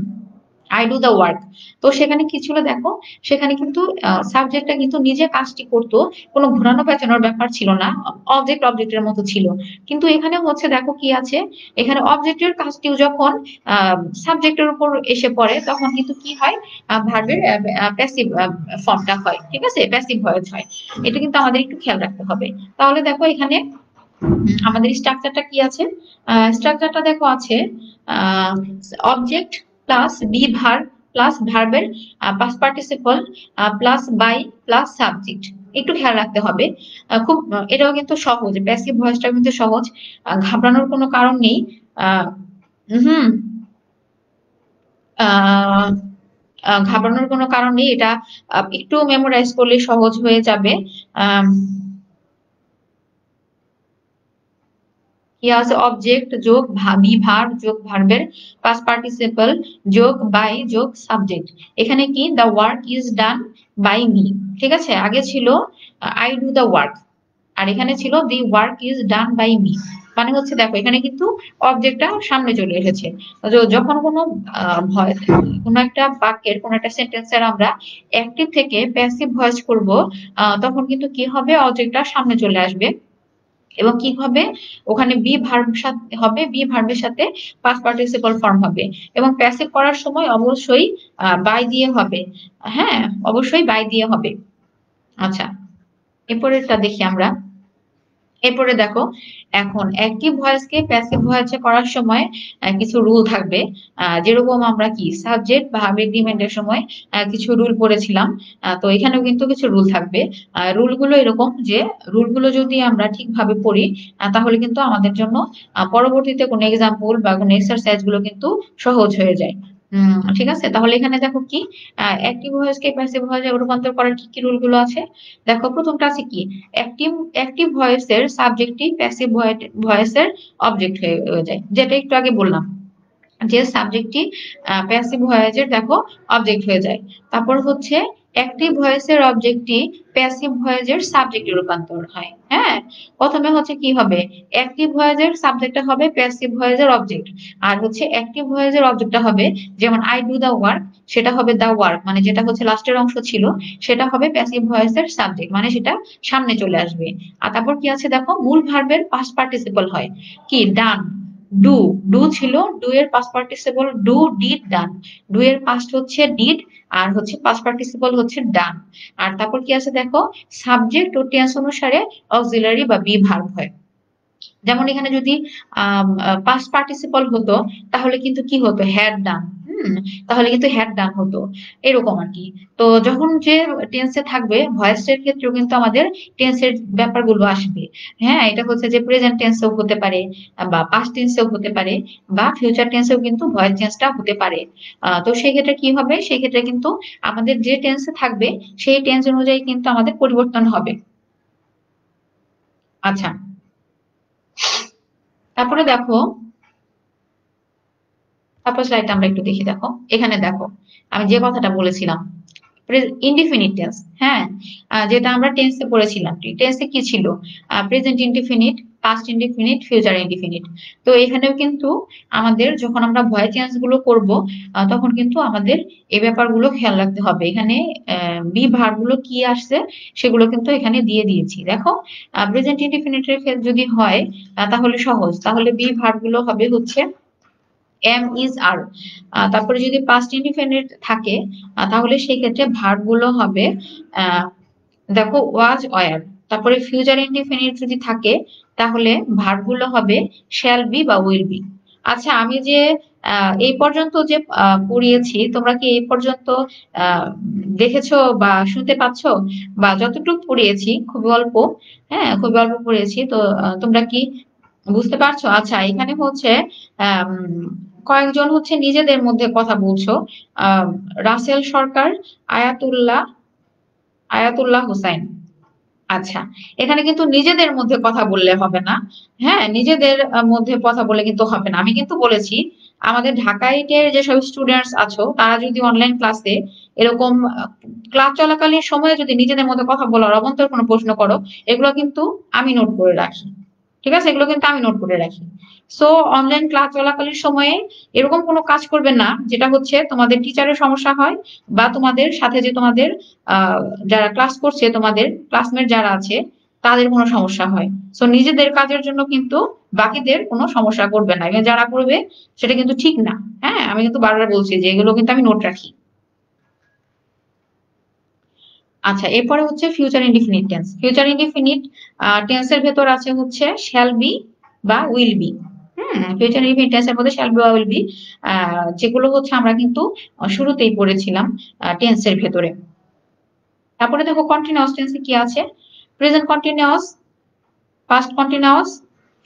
I do the work. তো সেখানে কি ছিল দেখো, সেখানে কিন্তু সাবজেক্টটা কিন্তু নিজে কাজটি করতো, কোনো ঘোরানো পেঁচানোর ব্যাপার ছিল না, অবজেক্ট অবজেক্টের মতো ছিল। কিন্তু এখানে হচ্ছে দেখো কি আছে, এখানে অবজেক্টের কাজটিও যখন সাবজেক্টের উপর এসে পড়ে, তখন কিন্তু কি হয়, ভার্বের প্যাসিভ ফর্মটা হয়। ঠিক আছে, প্যাসিভ ভয়েস হয়। এটা কিন্তু আমাদের একটু খেয়াল রাখতে হবে। তাহলে দেখো এখানে আমাদের স্ট্রাকচারটা কি আছে, স্ট্রাকচারটা দেখো আছে object plus be verb plus ভার্বের past participle plus by plus subject. একটু খেয়াল রাখতে হবে। খুব এটাও কিন্তু সহজ, প্যাসিভ ভয়েসটাও কিন্তু সহজ, ঘাবড়ানোর কোনো কারণ নেই। আহ হুম আহ ঘাবড়ানোর কোনো কারণ নেই, এটা একটু মেমোরাইজ করলে সহজ হয়ে যাবে। আহ কি আছে, অবজেক্ট যোগ বি ভার্ব যোগ ভার্বের পাস্ট পার্টিসিপল যোগ বাই যোগ সাবজেক্ট। এখানে কি, the work is done by me. ঠিক আছে, আগে ছিল আই ডু দ্য ওয়ার্ক, আর এখানে ছিল the work is done by me. মানে হচ্ছে দেখো এখানে কিন্তু অবজেক্টটা সামনে চলে এসেছে। যখন কোনো ভয়েস, কোনো একটা বাক্যের, কোনো একটা সেন্টেন্সের আমরা অ্যাক্টিভ থেকে প্যাসিভ ভয়েস করব, তখন কিন্তু কি হবে, অবজেক্টটা সামনে চলে আসবে। এবং কি হবে, ওখানে বি ভার্ব সাথে হবে, বি ভার্বের সাথে পাস্ট পার্টিসিপল ফর্ম হবে। এবং প্যাসিভ করার সময় অবশ্যই বাই দিয়ে হবে। হ্যাঁ, অবশ্যই বাই দিয়ে হবে। আচ্ছা, এরপরেরটা দেখি আমরা। এরপরে দেখো, এখন অ্যাক্টিভ ভয়েসকে প্যাসিভ ভয়েসে করার সময় কিছু রুল থাকবে। যেরকম আমরা কি সাবজেক্ট বা ভার্ব এগ্রিমেন্টের সময় কিছু রুল পড়েছিলাম, তো এখানেও কিন্তু কিছু রুল থাকবে। রুলগুলো এরকম যে, রুলগুলো যদি আমরা ঠিকভাবে পড়ি, তাহলে কিন্তু আমাদের জন্য পরবর্তীতে কোনো এক্সাম্পল বা কোনো এক্সারসাইজ গুলো কিন্তু সহজ হয়ে যায়। ঠিক আছে, তাহলে এখানে দেখো কি, অ্যাক্টিভ ভয়েসকে প্যাসিভ ভয়েসে রূপান্তর করার কি কি রুল গুলো আছে। দেখো, প্রথমটা আছে কি, অ্যাক্টিভ অ্যাক্টিভ ভয়েসের সাবজেক্টই প্যাসিভ ভয়েসের অবজেক্ট হয়ে যায়, যেটা একটু আগে বললাম, যে সাবজেক্টটি প্যাসিভ ভয়েসের দেখো অবজেক্ট হয়ে যায়। তারপর হচ্ছে অ্যাক্টিভ ভয়েসের অবজেক্টটি প্যাসিভ ভয়েসের সাবজেক্টে রূপান্তর হয়। হ্যাঁ, প্রথমে হচ্ছে কি হবে, অ্যাক্টিভ ভয়েসের সাবজেক্টটা হবে প্যাসিভ ভয়েসের অবজেক্ট, আর হচ্ছে অ্যাক্টিভ ভয়েসের অবজেক্টটা হবে, যেমন আই ডু দা ওয়ার্ক, সেটা হবে দা ওয়ার্ক, মানে যেটা হচ্ছে লাস্টের অংশ ছিল, সেটা হবে প্যাসিভ ভয়েসের সাবজেক্ট, মানে সেটা সামনে চলে আসবে। আর তারপর কি আছে দেখো, মূল ভার্বের পাস্ট পার্টিসিপল হয় কি, ডান। ডু, ডু ছিল, ডু এর past participle do, did, done. Do এর পাস্ট হচ্ছে ডিড, আর হচ্ছে পাস্ট পার্টিসিপল হচ্ছে ডান। আর তারপর কি আছে দেখো, সাবজেক্ট ও টেন্স অনুসারে অক্সিলারি বা বি ভার্ব হয়। যেমন এখানে যদি পাস্ট পার্টিসিপল হতো, তাহলে কিন্তু কি হতো, হ্যাড ডান। তাহলে কিন্তু হ্যাড ডান হতো, এরকম আর কি। তো যখন যে টেন্সে থাকবে, ভয়েসের ক্ষেত্রেও কিন্তু আমাদের টেন্সের ব্যাপারগুলো আসবে। হ্যাঁ, এটা হচ্ছে যে প্রেজেন্ট টেন্সেও হতে পারে, বা পাস্ট টেন্সেও হতে পারে, বা ফিউচার টেন্সেও কিন্তু ভয়েস চেঞ্জটা হতে পারে। তো সেই ক্ষেত্রে কি হবে, সেই ক্ষেত্রে কিন্তু আমাদের যে টেন্সে থাকবে, সেই টেন্স অনুযায়ী কিন্তু আমাদের পরিবর্তন হবে। আচ্ছা, তারপরে দেখো, তারপর স্লাইডটা আমরা একটু দেখি। দেখো, এখানে দেখো আমি যে কথাটা বলেছিলাম, ইনডিফিনিট টেন্স। হ্যাঁ, যেটা আমরা টেন্সে পড়েছিলাম। টেন্সে কি ছিল? Present indefinite, past indefinite, future indefinite. তো এখানেও কিন্তু আমাদের যখন আমরা ভয়েস চেঞ্জ গুলো করব, তখন কিন্তু আমাদের এই ব্যাপারগুলো খেয়াল রাখতে হবে। এখানে বি ভার্ব গুলো কি আসছে সেগুলো কিন্তু এখানে দিয়ে দিয়েছি। দেখো, প্রেজেন্ট ইনডিফিনিটের ক্ষেত্রে যদি হয় তাহলে সহজ, তাহলে বি ভার্ব গুলো হবে হচ্ছে এম, ইজ, আর। তারপরে যদি পাস্ট ইনডিফিনিট থাকে তাহলে সেই ক্ষেত্রে ভার্ব গুলো হবে আহ, দেখো ওয়াজ, ওয়ার। তারপরে ফিউচার ইনডিফিনিট যদি থাকে তাহলে ভার্ব গুলো হবে শ্যাল বি বা উইল বি। আচ্ছা, আমি যে এই পর্যন্ত যে পড়িয়েছি, তোমরা কি এই পর্যন্ত আহ, দেখেছো বা শুনতে পাচ্ছো? বা যতটুকু পড়িয়েছি খুবই অল্প, হ্যাঁ খুবই অল্প পড়িয়েছি, তো তোমরা কি বুঝতে পারছো? আচ্ছা, এখানে হচ্ছে আম, কয়েকজন হচ্ছে নিজেদের মধ্যে কথা বলছো। আহ রাসেল সরকার, আয়াতুল্লাহ, আয়াতুল্লাহ হোসাইন। আচ্ছা, এখানে কিন্তু নিজেদের মধ্যে কথা বললে হবে না। হ্যাঁ, নিজেদের মধ্যে কথা বলে কিন্তু হবে না। আমি কিন্তু বলেছি আমাদের ঢাকাইটের যেসব স্টুডেন্টস আছো তারা যদি অনলাইন ক্লাসে এরকম ক্লাস চলাকালীন সময়ে যদি নিজেদের মধ্যে কথা বলার অবান্তর কোনো প্রশ্ন করো, এগুলো কিন্তু আমি নোট করে রাখি। ঠিক আছে, এগুলো কিন্তু আমি নোট করে রাখি। সো অনলাইন ক্লাস চলাকালীন সময়ে এরকম কোনো কাজ করবে না যেটা হচ্ছে তোমাদের টিচারের সমস্যা হয়, বা তোমাদের সাথে যে তোমাদের আহ যারা ক্লাস করছে, তোমাদের ক্লাসমেট যারা আছে তাদের কোনো সমস্যা হয়। সো নিজেদের কাজের জন্য কিন্তু বাকিদের কোনো সমস্যা করবে না, এবং যারা করবে সেটা কিন্তু ঠিক না। হ্যাঁ, আমি কিন্তু বারবার বলছি যে এগুলো কিন্তু আমি নোট রাখি। আচ্ছা, এরপরে হচ্ছে future indefinite tense. Future indefinite টেন্সের ভেতর আছে হচ্ছে শ্যাল বি বা উইল বি। ফিউচার ইনডিফিনিট টেন্সের মধ্যে শ্যাল বি বা উইল বি, যেগুলো হচ্ছে আমরা কিন্তু শুরুতেই পড়েছিলাম টেন্সের ভেতরে। তারপরে দেখো কন্টিনিউয়াস টেন্সে কি আছে? Present continuous, past continuous,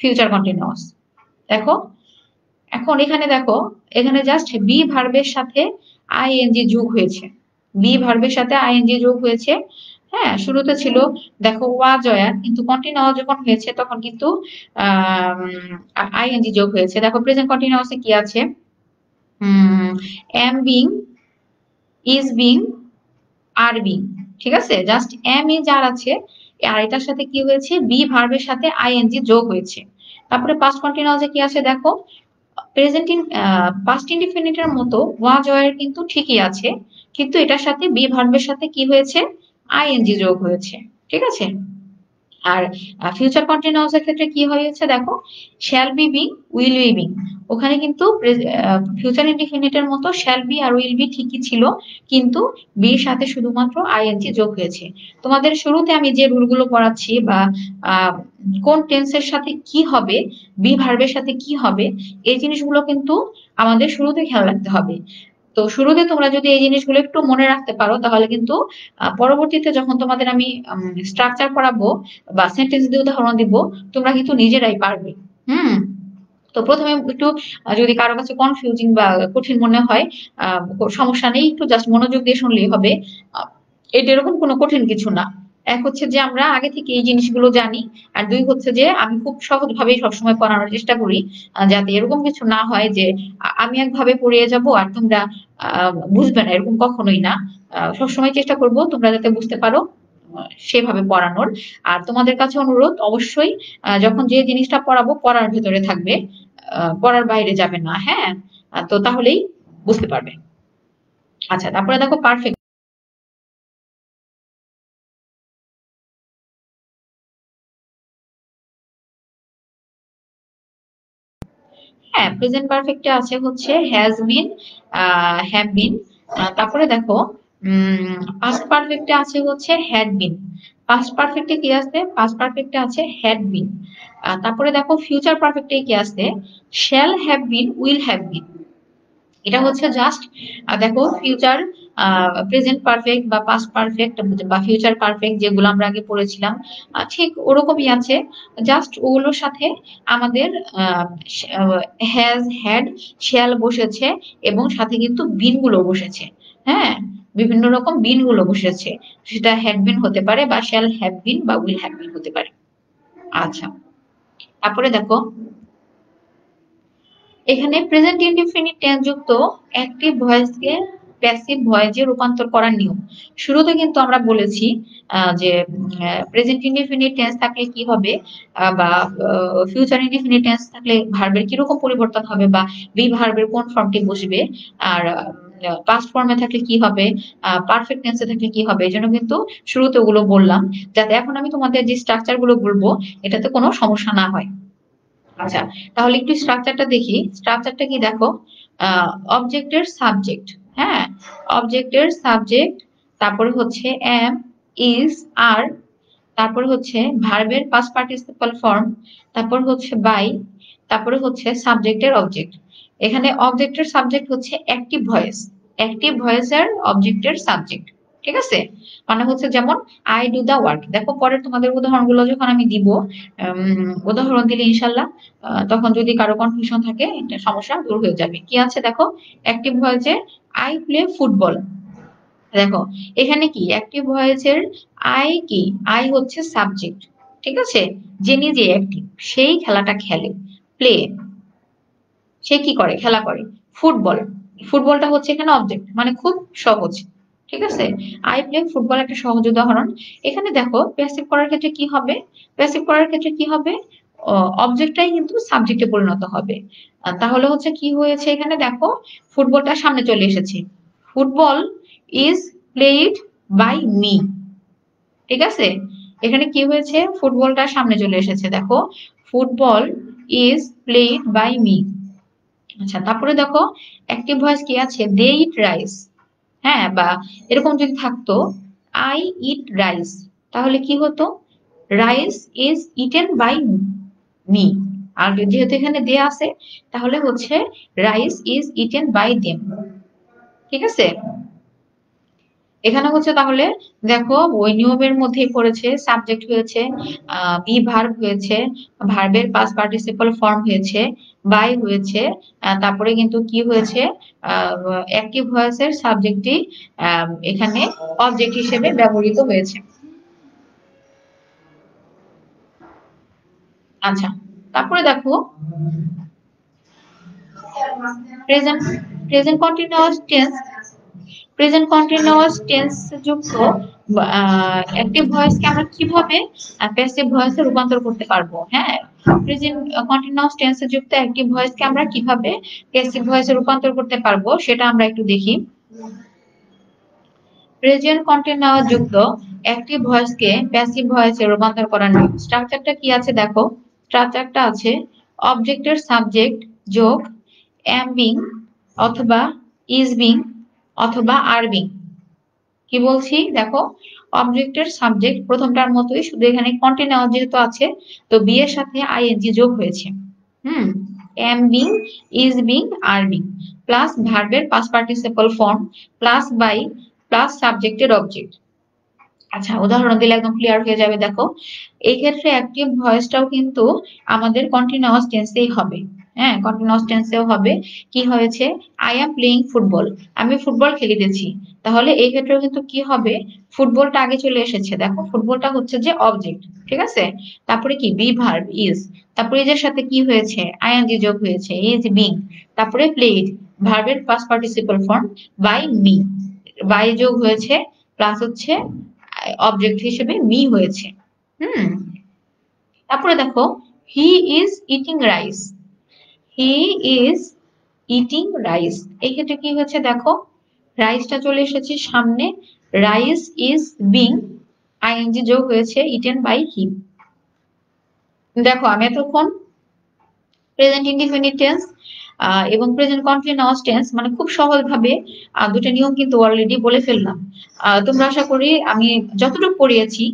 future continuous. দেখো, এখন এখানে দেখো, এখানে জাস্ট বি ভার্বের সাথে আইএনজি যোগ হয়েছে। বি ভার্বের সাথে আইএনজি যোগ হয়েছে। হ্যাঁ, শুরুতে ছিল দেখো ওয়াজ, ওয়ার, কিন্তু কন্টিনিউয়াস যখন হয়েছে তখন কিন্তু আইএনজি যোগ হয়েছে। দেখো প্রেজেন্ট কন্টিনিউয়াসে কি আছে? M being, is being, are being. ঠিক আছে, জাস্ট এম ইজ আর আছে, আর এটার সাথে কি হয়েছে? বি ভার্বের সাথে আইএনজি যোগ হয়েছে। তারপরে পাস্ট কন্টিনিউয়াসে কি আছে দেখো, প্রেজেন্ট পাস্ট ইনডিফিনিটের মতো ওয়াজ, ওয়ার কিন্তু ঠিকই আছে, কিন্তু এটার সাথে বি ভার্বের সাথে কি হয়েছে? আইএনজি যোগ হয়েছে। ঠিক আছে। আর ফিউচার কন্টিনিউয়াস এর ক্ষেত্রে কি হয়েছে দেখো, shall be being, will be being. ওখানে কিন্তু ফিউচার ইনডিফিনিটের মতো শ্যাল বি আর উইল বি ঠিকই ছিল, কিন্তু বির সাথে শুধুমাত্র আইএনজি যোগ হয়েছে। তোমাদের শুরুতে আমি যে রুলগুলো পড়াচ্ছি, বা আহ, কোন টেন্সের সাথে কি হবে, বি ভার্বের সাথে কি হবে, এই জিনিসগুলো কিন্তু আমাদের শুরুতে খেয়াল রাখতে হবে। তো শুরুতে তোমরা যদি এই জিনিসগুলো একটু মনে রাখতে পারো তাহলে কিন্তু পরবর্তীতে যখন তোমাদের আমি স্ট্রাকচার পড়াবো বা সেন্টেন্স দিয়ে উদাহরণ দিব, তোমরা কিন্তু নিজেরাই পারবে। হুম। তো প্রথমে একটু যদি কারো কাছে কনফিউজিং বা কঠিন মনে হয়, আহ সমস্যা নেই, একটু জাস্ট মনোযোগ দিয়ে শুনলেই হবে। আহ, এটা এরকম কোনো কঠিন কিছু না। এক হচ্ছে যে আমরা আগে থেকে এই জিনিসগুলো জানি, আর দুই হচ্ছে যে আমি খুব সহজ ভাবেই সবসময় পড়ানোর চেষ্টা করি, যাতে এরকম কিছু না হয় যে আমি একভাবে পড়িয়ে যাব আর তোমরা বুঝবে না, এরকম কখনোই না। সবসময় চেষ্টা করব তোমরা যাতে বুঝতে পারো, সেভাবে পড়ানোর। আর তোমাদের কাছে অনুরোধ, অবশ্যই যখন যে জিনিসটা পড়াবো পড়ার ভেতরে থাকবে, পড়ার বাইরে যাবে না। হ্যাঁ, তো তাহলেই বুঝতে পারবে। আচ্ছা, তারপরে দেখো পারফেক্ট। হ্যাঁ, প্রেজেন্ট পারফেক্টে আছে হচ্ছে হ্যাজ বিন, হ্যাভ বিন। তারপরে দেখো পাস্ট পারফেক্টে আছে হচ্ছে হ্যাড বিন। পাস্ট পারফেক্টে কি আছে? পাস্ট পারফেক্টে আছে হ্যাড বিন। তারপরে দেখো ফিউচার পারফেক্টে কি আছে? Shall have been, will have been. এটা হচ্ছে জাস্ট দেখো ফিউচার, প্রেজেন্ট পারফেক্ট বা পাস্ট পারফেক্ট বা ফিউচার পারফেক্ট যেগুলো আমরা আগে পড়েছিলাম, ঠিক ওরকমই আছে। জাস্ট ওগুলোর সাথে আমাদের হ্যাজ, হ্যাড, শ্যাল বসেছে, এবং সাথে কিন্তু বিন গুলো বসেছে। হ্যাঁ, বিভিন্ন রকম বিন গুলো বসেছে। সেটা হ্যাড বিন হতে পারে, বা শ্যাল হ্যাভ বিন, বা উইল হ্যাভ বিন হতে পারে। আচ্ছা, তারপরে দেখো এখানে প্রেজেন্ট ইনডিফিনিট টেন্স যুক্ত অ্যাক্টিভ ভয়েসকে প্যাসিভ ভয়েসে রূপান্তর করার নিয়ম। শুরুতে কিন্তু আমরা বলেছি যে প্রেজেন্ট ইনডিফিনিট টেন্স থাকলে কি হবে, বা ফিউচার ইনডিফিনিট টেন্স থাকলে ভার্বের কিরকম পরিবর্তন হবে, বা বি ভার্বের কোন ফর্মটি বসবে, আর পাস্ট ফর্মে থাকলে কি হবে, পারফেক্ট টেন্সে থাকলে কি হবে। এজন্য কিন্তু শুরুতে ওগুলো বললাম, যাতে এখন আমি তোমাদের যে স্ট্রাকচার গুলো বলবো এটাতে কোনো সমস্যা না হয়। আচ্ছা, তাহলে একটু স্ট্রাকচারটা দেখি। স্ট্রাকচারটা কি দেখো, অবজেক্টের সাবজেক্ট, হ্যাঁ, অবজেক্টের সাবজেক্ট, তারপরে হচ্ছে এম, ইজ, আর, তারপরে হচ্ছে ভার্বের পাস্ট পার্টিসিপাল ফর্ম, তারপর হচ্ছে বাই, তারপরে হচ্ছে সাবজেক্টের অবজেক্ট। এখানে অবজেক্টের সাবজেক্ট হচ্ছে অ্যাক্টিভ ভয়েস, অ্যাক্টিভ ভয়েসের অবজেক্টের সাবজেক্ট। ঠিক আছে, মানে হচ্ছে যেমন আই ডু দা ওয়ার্ক। দেখো পরে তোমাদের উদাহরণগুলো যখন আমি দিব, উদাহরণ দিলে ইনশাল্লাহ তখন যদি কারো কনফিউশন থাকে এটা সমস্যা দূর হয়ে যাবে। কি আছে দেখো, অ্যাক্টিভ ভয়েসে আই প্লে ফুটবল। দেখো এখানে কি অ্যাক্টিভ ভয়েসের আই কি, আই হচ্ছে সাবজেক্ট, ঠিক আছে, যে নিজে অ্যাক্টিভ, সেই খেলাটা খেলে। প্লে, সে কি করে, খেলা করে। ফুটবল, ফুটবলটা হচ্ছে এখানে অবজেক্ট, মানে খুব সহজ। ঠিক আছে, আই প্লে ফুটবল একটা সহজ উদাহরণ। এখানে দেখো প্যাসিভ করার ক্ষেত্রে কি হবে, প্যাসিভ করার ক্ষেত্রে কি হবে, অবজেক্টটাই কিন্তু সাবজেক্টে পরিণত হবে। তাহলে হচ্ছে কি হয়েছে এখানে দেখো, ফুটবলটা সামনে চলে এসেছে, football is played by me. ঠিক আছে, এখানে কি হয়েছে, ফুটবলটা সামনে চলে এসেছে, দেখো football is played by me. আচ্ছা, তারপরে দেখো অ্যাক্টিভ ভয়েস কি আছে, দে ইট রাইস, হ্যাঁ, বা এরকম যদি থাকতো আই ইট রাইস, তাহলে কি হতো, rice is eaten by me. আর যেহেতু এখানে দে আছে, তাহলে হচ্ছে rice is eaten by them. ঠিক আছে, এখানে হচ্ছে তাহলে দেখো ওই নিয়মের মধ্যেই পড়েছে, সাবজেক্ট হয়েছে, বি ভার্ব হয়েছে, ভার্বের পাস্ট পার্টিসিপল ফর্ম হয়েছে, বাই হয়েছে, তারপরে কিন্তু কি হয়েছে, অ্যাক্টিভ ভয়েসের সাবজেক্টটি এখানে অবজেক্ট হিসেবে ব্যবহৃত হয়েছে। আচ্ছা, তারপরে দেখো present, present continuous tense, present continuous tense যুক্ত অ্যাক্টিভ ভয়েসকে আমরা কিভাবে প্যাসিভ ভয়েসে রূপান্তর করতে পারবো। হ্যাঁ, প্রেজেন্ট কন্টিনিউয়াস টেন্সে যুক্ত অ্যাক্টিভ ভয়েসকে আমরা কিভাবে প্যাসিভ ভয়েসে রূপান্তর করতে পারবো সেটা আমরা একটু দেখি। প্রেজেন্ট কন্টিনিউয়াস যুক্ত অ্যাক্টিভ ভয়েসকে প্যাসিভ ভয়েসে রূপান্তর করার নিয়ম। স্ট্রাকচারটা কি আছে দেখো, স্ট্রাকচারটা আছে অবজেক্টের সাবজেক্ট যোগ এম বিং অথবা ইজ বিং অথবা আর বিং। কি বলছি দেখো, অবজেক্টের সাবজেক্ট প্রথমটার মতোই, শুধু এখানে কন্টিনিউয়াস যেহেতু আছে তো বি এর সাথে আইএনজি যোগ হয়েছে। হুম, am being, is being, are being, plus ভার্বের past participle form, plus by, plus সাবজেক্টের অবজেক্ট। আচ্ছা, উদাহরণ দিলে একদম ক্লিয়ার হয়ে যাবে। দেখো এই ক্ষেত্রে অ্যাক্টিভ ভয়েসটাও কিন্তু আমাদের কন্টিনিউয়াস টেন্সেই হবে। হ্যাঁ, কন্টিনিউয়াস টেন্সেও হবে। কি হয়েছে, আই এম প্লেইং ফুটবল, আমি ফুটবল খেলিতেছি। তাহলে এই ক্ষেত্রেও কিন্তু কি হবে, ফুটবলটা আগে চলে এসেছে। দেখো ফুটবলটা হচ্ছে যে অবজেক্ট, ঠিক আছে, তারপরে কি বি ভার্ব ইজ, তারপরে এর সাথে কি হয়েছে, আইএনজি যোগ হয়েছে, ইজ বিং, তারপরে প্লেড, ভার্বের past participle form by me, by যোগ হয়েছে, প্লাস হচ্ছে অবজেক্ট হিসেবে মি হয়েছে। হুম, তারপরে দেখো he is eating rice, he is eating rice, এই ক্ষেত্রে কি হয়েছে দেখো, রাইসটা চলে এসেছে সামনে, রাইস ইজ বিং, আইএনজি যোগ হয়েছে, ইটেন বাই হি। দেখো আমি এতক্ষণ প্রেজেন্ট ইনডিফিনিট টেন্স এবং প্রেজেন্ট কন্টিনিউয়াস টেন্স মানে খুব সহজভাবে দুটো নিয়ম কিন্তু অলরেডি বলে ফেললাম। তোমরা আশা করি আমি যতটুকু পড়িয়েছি,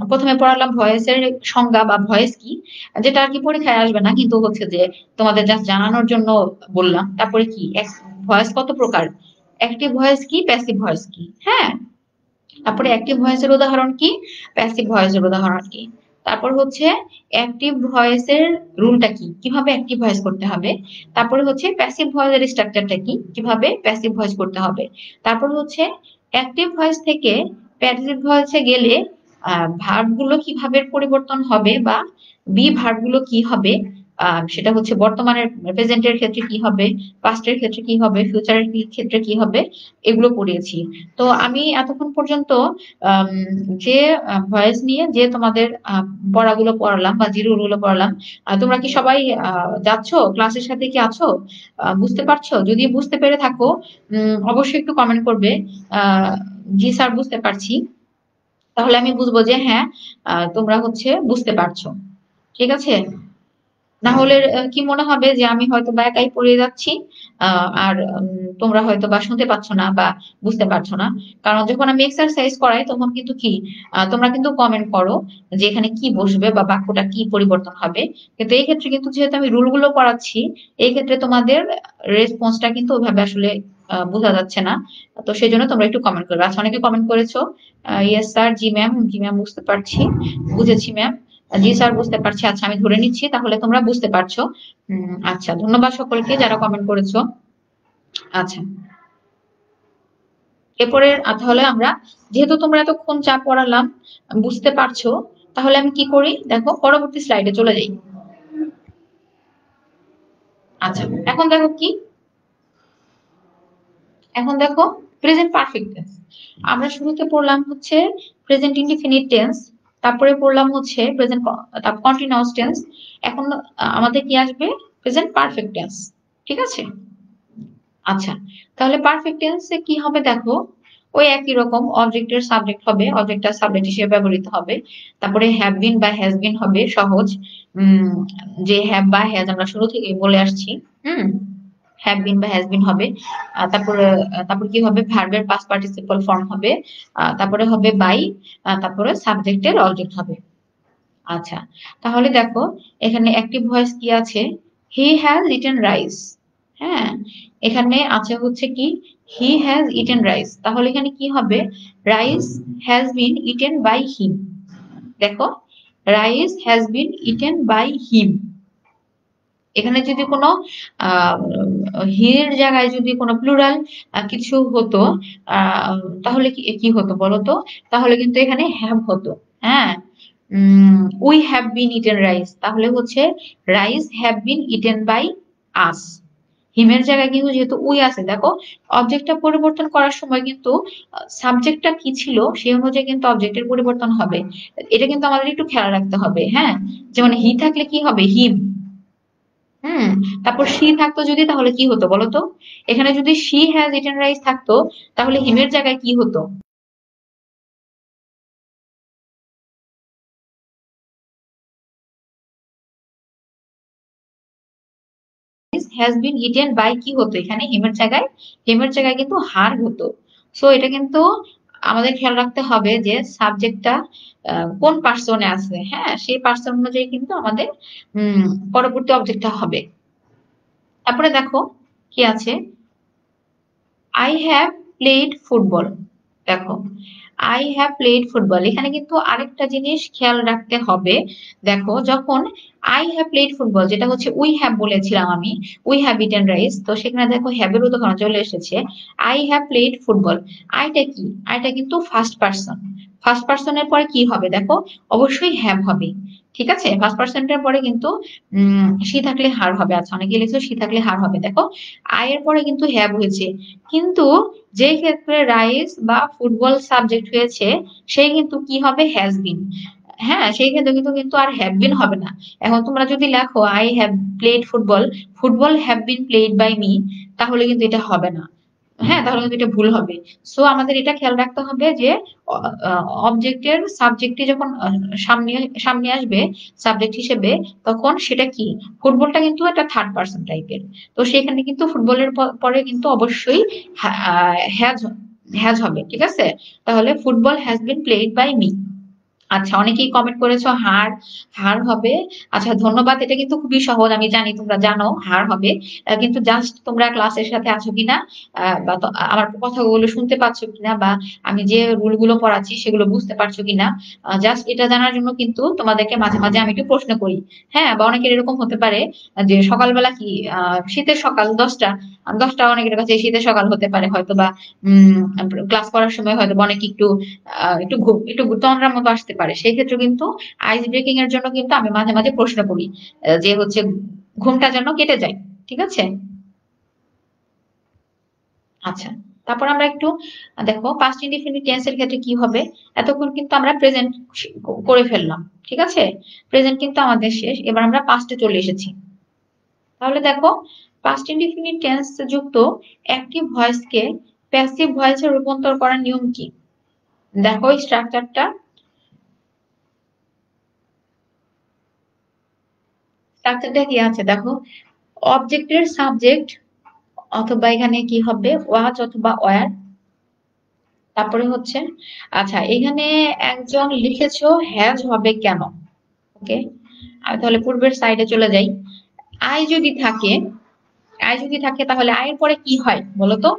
প্রথমে পড়ালাম ভয়েসের সংজ্ঞা বা ভয়েস কি, যেটা আর কি পরীক্ষায় আসবে না, কিন্তু হচ্ছে যে তোমাদের জাস্ট জানানোর জন্য বললাম। তারপরে কি ভয়েস কত প্রকার, অ্যাক্টিভ ভয়েস কি, প্যাসিভ ভয়েস কি, হ্যাঁ, তারপরে অ্যাক্টিভ ভয়েসের উদাহরণ কি, প্যাসিভ ভয়েসের উদাহরণ কি, তারপর হচ্ছে অ্যাক্টিভ ভয়েসের রুলটা কি, কিভাবে অ্যাক্টিভ ভয়েস করতে হবে, তারপরে হচ্ছে প্যাসিভ ভয়েসের স্ট্রাকচারটা কি, কিভাবে প্যাসিভ ভয়েস করতে হবে, তারপর হচ্ছে অ্যাক্টিভ ভয়েস থেকে প্যাসিভ ভয়েসে গেলে ভার্ব গুলো কিভাবে পরিবর্তন হবে বা বি ভার্ব গুলো কি হবে, সেটা হচ্ছে বর্তমানের প্রেজেন্টের ক্ষেত্রে কি হবে, পাস্টের ক্ষেত্রে কি হবে, ফিউচারের ক্ষেত্রে কি হবে, এগুলো পড়িয়েছি। তো আমি এতক্ষণ পর্যন্ত আম, যে ভয়েস নিয়ে যে তোমাদের পড়াগুলো পড়ালাম বা যে রুলগুলো পড়ালাম, তোমরা কি সবাই যাচ্ছো, ক্লাসের সাথে কি আছো, বুঝতে পারছো? যদি বুঝতে পেরে থাকো অবশ্যই একটু কমেন্ট করবে, আহ জি স্যার বুঝতে পারছি। তাহলে আমি বুঝবো যে হ্যাঁ, তোমরা হচ্ছে বুঝতে পারছো। ঠিক আছে? না হলে কি মনে হবে যে আমি হয়তো বা একাই পড়িয়ে যাচ্ছি, আর তোমরা হয়তো বা শুনতে পাচ্ছ না বা বুঝতে পারছো না। কারণ যখন আমি এক্সারসাইজ করাই তখন কিন্তু কি, তোমরা কিন্তু কমেন্ট করো যে এখানে কি বসবে বা বাক্যটা কি পরিবর্তন হবে। কিন্তু এই ক্ষেত্রে কিন্তু যেহেতু আমি রুল গুলো পড়াচ্ছি, এই ক্ষেত্রে তোমাদের রেসপন্সটা কিন্তু ওইভাবে আসলে বোঝা যাচ্ছে না। তো সেই জন্য তোমরা একটু কমেন্ট করবে। আচ্ছা, অনেকে কমেন্ট করেছো, ইয়েস স্যার, জি ম্যাম, জি ম্যাম বুঝতে পারছি, বুঝেছি ম্যাম, জি স্যার বুঝতে পারছি। আচ্ছা, আমি ধরে নিচ্ছি তাহলে তোমরা বুঝতে পারছো। আচ্ছা, ধন্যবাদ সকলকে যারা কমেন্ট করেছো। আচ্ছা, এরপরে তাহলে আমরা, যেহেতু তোমরা এতক্ষণ যা পড়ালাম বুঝতে পারছো, তাহলে আমি কি করি দেখো, পরবর্তী স্লাইডে চলে যাই। আচ্ছা, এখন দেখো কি, এখন দেখো প্রেজেন্ট পারফেক্ট টেন্স। আমরা শুরুতে পড়লাম হচ্ছে প্রেজেন্ট ইনডিফিনিট টেন্স, তারপরে পড়লাম হচ্ছে প্রেজেন্ট কন্টিনিউয়াস টেন্স। এখন আমাদের কি আসবে, প্রেজেন্ট পারফেক্ট টেন্স। ঠিক আছে? আচ্ছা, তাহলে পারফেক্ট টেন্সে কি হবে দেখো, ওই একই রকম অবজেক্টের সাবজেক্ট হবে, অবজেক্টটা সাবজেক্ট হিসেবে ব্যবহৃত হবে। তারপরে হ্যাভ বিন বা হ্যাজ বিন হবে, সহজ। উম যে হ্যাভ বা হ্যাজ আমরা শুরু থেকেই বলে আসছি। হুম, হ্যাভ বিন বা হ্যাজ বিন হবে। তারপরে তারপর কি হবে, ভার্বের পাস্ট পার্টিসিপল ফর্ম হবে। তারপরে হবে বাই, তারপরে সাবজেক্টের অবজেক্ট হবে। আচ্ছা, তাহলে দেখো এখানে অ্যাক্টিভ ভয়েস কি আছে, হি হ্যাজ ইটেন রাইস। হ্যাঁ, এখানে আছে হচ্ছে কি, হি হ্যাজ ইটেন রাইস, তাহলে এখানে কি হবে, rice has been eaten by him. দেখো, rice has been eaten by him. এখানে যদি কোনো আহ হির জায়গায় যদি কোনো প্লুরাল কিছু হতো, আহ তাহলে কি কি হতো বলতো, তাহলে কিন্তু এখানে হ্যাভ হতো। হ্যাঁ, we have been eaten rice, তাহলে হচ্ছে rice have been eaten by us. হিমের জায়গায় কিন্তু যেহেতু উই আছে, দেখো অবজেক্টটা পরিবর্তন করার সময় কিন্তু সাবজেক্টটা কি ছিল সেই অনুযায়ী কিন্তু অবজেক্টের পরিবর্তন হবে। এটা কিন্তু আমাদের একটু খেয়াল রাখতে হবে। হ্যাঁ, যেমন হি থাকলে কি হবে, হিম। হুম, তারপর শি থাকতো যদি, তাহলে কি হতো বলতো, এখানে যদি শি হ্যাজ ইটেন রাইস থাকতো, তাহলে হিমের জায়গায় কি হতো, হ্যাজ বিন ইটেন বাই কি হতো, এখানে হিমের জায়গায় কিন্তু হার হতো। সো এটা কিন্তু আমাদের খেয়াল রাখতে হবে যে সাবজেক্টটা কোন পার্সনে আছে। হ্যাঁ, সেই পার্সন অনুযায়ী কিন্তু আমাদের পরবর্তী অবজেক্টটা হবে। তারপরে দেখো কি আছে, আই হ্যাভ প্লেড ফুটবল। দেখো, আই হ্যাভ প্লেড ফুটবল, এখানে কিন্তু আরেকটা জিনিস খেয়াল রাখতে হবে। দেখো, যখন আই হ্যাভ প্লেড ফুটবল, যেটা হচ্ছে উই হ্যাভ বলেছিলাম আমি, উই হ্যাভ ইটেন রাইস, তো সেখানে দেখো হ্যাভের উদাহরণ চলে এসেছে। আই হ্যাভ প্লেড ফুটবল, আইটা কি, আইটা কিন্তু ফার্স্ট পার্সন। ফার্স্ট পার্সনের পরে কি হবে দেখো, অবশ্যই হ্যাভ হবে। ঠিক আছে, ফার্স্ট পার্সনের পরে কিন্তু সি থাকলে হার হবে। আচ্ছা, অনেকে লিখছো সি থাকলে হার হবে, দেখো আই এর পরে কিন্তু হ্যাভ হয়েছে। কিন্তু যে ক্ষেত্রে রাইস বা ফুটবল সাবজেক্ট হয়েছে, সেই কিন্তু কি হবে, হ্যাজ বিন। হ্যাঁ, সেই ক্ষেত্রে কিন্তু কিন্তু আর হ্যাভ বিন হবে না। এখন তোমরা যদি লেখো I have played football, football have been played by me, তাহলে কিন্তু এটা হবে না। হ্যাঁ, তাহলে কিন্তু এটা ভুল হবে। সো আমাদের এটা খেয়াল রাখতে হবে যে অবজেক্টের সাবজেক্টটি যখন সামনে সামনে আসবে সাবজেক্ট হিসেবে, তখন সেটা কি, ফুটবলটা কিন্তু একটা থার্ড পার্সন টাইপের। তো সেখানে কিন্তু ফুটবলের পরে কিন্তু অবশ্যই হ্যাজ হ্যাজ হবে। ঠিক আছে, তাহলে football has been played by me. আচ্ছা, অনেকেই কমেন্ট করেছো হার, হার হবে। আচ্ছা, ধন্যবাদ, এটা কিন্তু খুবই সহজ, আমি জানি তোমরা জানো হার হবে। কিন্তু জাস্ট তোমরা ক্লাসের সাথে আছো কিনা, বা আমার কথাগুলো শুনতে পাচ্ছ কিনা, বা আমি যে রুল গুলো পড়াচ্ছি সেগুলো বুঝতে পারছো কিনা, জাস্ট এটা জানার জন্য কিন্তু তোমাদেরকে মাঝে মাঝে আমি একটু প্রশ্ন করি। হ্যাঁ, বা অনেকের এরকম হতে পারে যে সকালবেলা কি, শীতের সকাল 10টা, 10টা অনেকের কাছে শীতের সকাল হতে পারে হয়তো বা ক্লাস করার সময় হয়তো বা অনেকে একটু তন্দ্রার মতো আসতে পারে। সেই ক্ষেত্রে কিন্তু আইস ব্রেকিং এর জন্য কিন্তু আমি মাঝে মাঝে প্রশ্ন করি যে হচ্ছে ঘুমটা যেন কেটে যায়। ঠিক আছে? আচ্ছা, তারপর আমরা একটু দেখো পাস্ট ইনডিফিনিট টেন্স এর ক্ষেত্রে কি হবে। এতক্ষণ কিন্তু আমরা প্রেজেন্ট করে ফেললাম। ঠিক আছে? প্রেজেন্ট কিন্তু আমাদের শেষ, এবার আমরা পাস্টে চলে এসেছি। তাহলে দেখো পাস্ট ইনডিফিনিট টেন্স যুক্ত অ্যাক্টিভ ভয়েসকে প্যাসিভ ভয়েসে রূপান্তর করার নিয়ম কি? দেখো এই স্ট্রাকচারটা কি আছে দেখো। অবজেক্টের সাবজেক্ট অথবা এখানে কি হবে ওয়াজ অথবা ওয়্যার। তারপরে হচ্ছে আচ্ছা এখানে একজন লিখেছো হ্যাজ হবে কেন? ওকে, আমি তাহলে পূর্বের সাইডে চলে যাই। আই যদি থাকে আই যদি থাকে তাহলে আয়ের পরে কি হয় বলতো?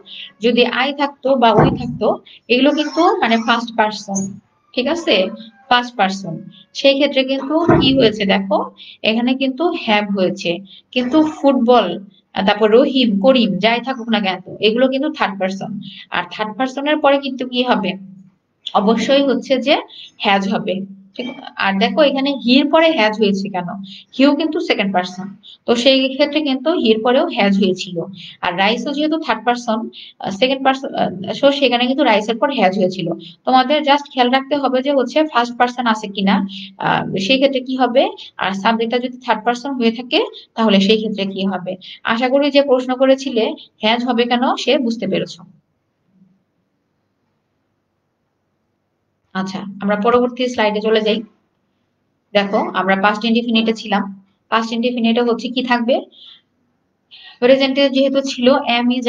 যদি আই থাকতো বা উই থাকতো, এগুলো কিন্তু মানে ফার্স্ট পার্সন। ঠিক আছে? First person. সেই ক্ষেত্রে কিন্তু কি হয়েছে দেখো, এখানে কিন্তু হ্যাভ হয়েছে। কিন্তু ফুটবল, তারপর রহিম করিম যাই থাকুক না কেন, এগুলো কিন্তু থার্ড পার্সন। আর থার্ড পার্সনের পরে কিন্তু কি হবে? অবশ্যই হচ্ছে যে হ্যাজ হবে। ঠিক। আর দেখো এখানে হির পরে হ্যাজ হয়েছে কেন? হিউ কিন্তু সেকেন্ড পার্সন। তো সেই ক্ষেত্রে কিন্তু হির পরেও হ্যাজ হয়েছিল। আর রাইসও যেহেতু থার্ড পার্সন, সেকেন্ড পার্সন, সেখানে কিন্তু রাইসের পর হ্যাজ হয়েছিল। তোমাদের জাস্ট খেয়াল রাখতে হবে যে হচ্ছে ফার্স্ট পার্সন আছে কিনা। সেই ক্ষেত্রে কি হবে? আর সাবজেক্টটা যদি থার্ড পার্সন হয়ে থাকে তাহলে সেই ক্ষেত্রে কি হবে? আশা করি যে প্রশ্ন করেছিলে হ্যাজ হবে কেন সে বুঝতে পেরেছো। আচ্ছা, আমরা পরবর্তী স্লাইডে চলে যাই। দেখো আমরা পাস্ট ইনডিফিনিটে ছিলাম। পাস্ট ইনডিফিনিটে হচ্ছে কি থাকবে? প্রেজেন্টে যেহেতু ছিল এম ইজ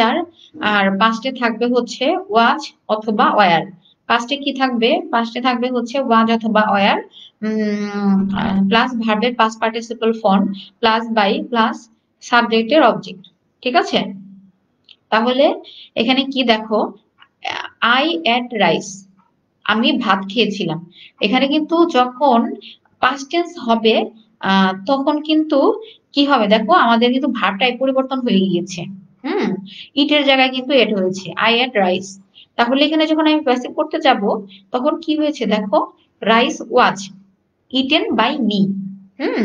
আর পাস্টে থাকবে হচ্ছে ওয়াজ অথবা ওয়ার। পাস্টে কি থাকবে? পাস্টে থাকবে হচ্ছে ওয়াজ অথবা ওয়ার প্লাস ভার্বের past participle form plus by plus সাবজেক্টের অবজেক্ট। ঠিক আছে? তাহলে এখানে কি দেখো, আই এট রাইস, আমি ভাত খেয়েছিলাম। এখানে কিন্তু যখন পাস্ট টেন্স হবে তখন কিন্তু কি হবে দেখো, আমাদের কিন্তু ভার্বটাই পরিবর্তন হয়ে গিয়েছে। হুম, ইটের জায়গায় কিন্তু এট হয়েছে, আই এট রাইস। তাহলে এখানে যখন আমি প্যাসিভ করতে যাব তখন কি হয়েছে দেখো, rice was eaten by me. Hmm,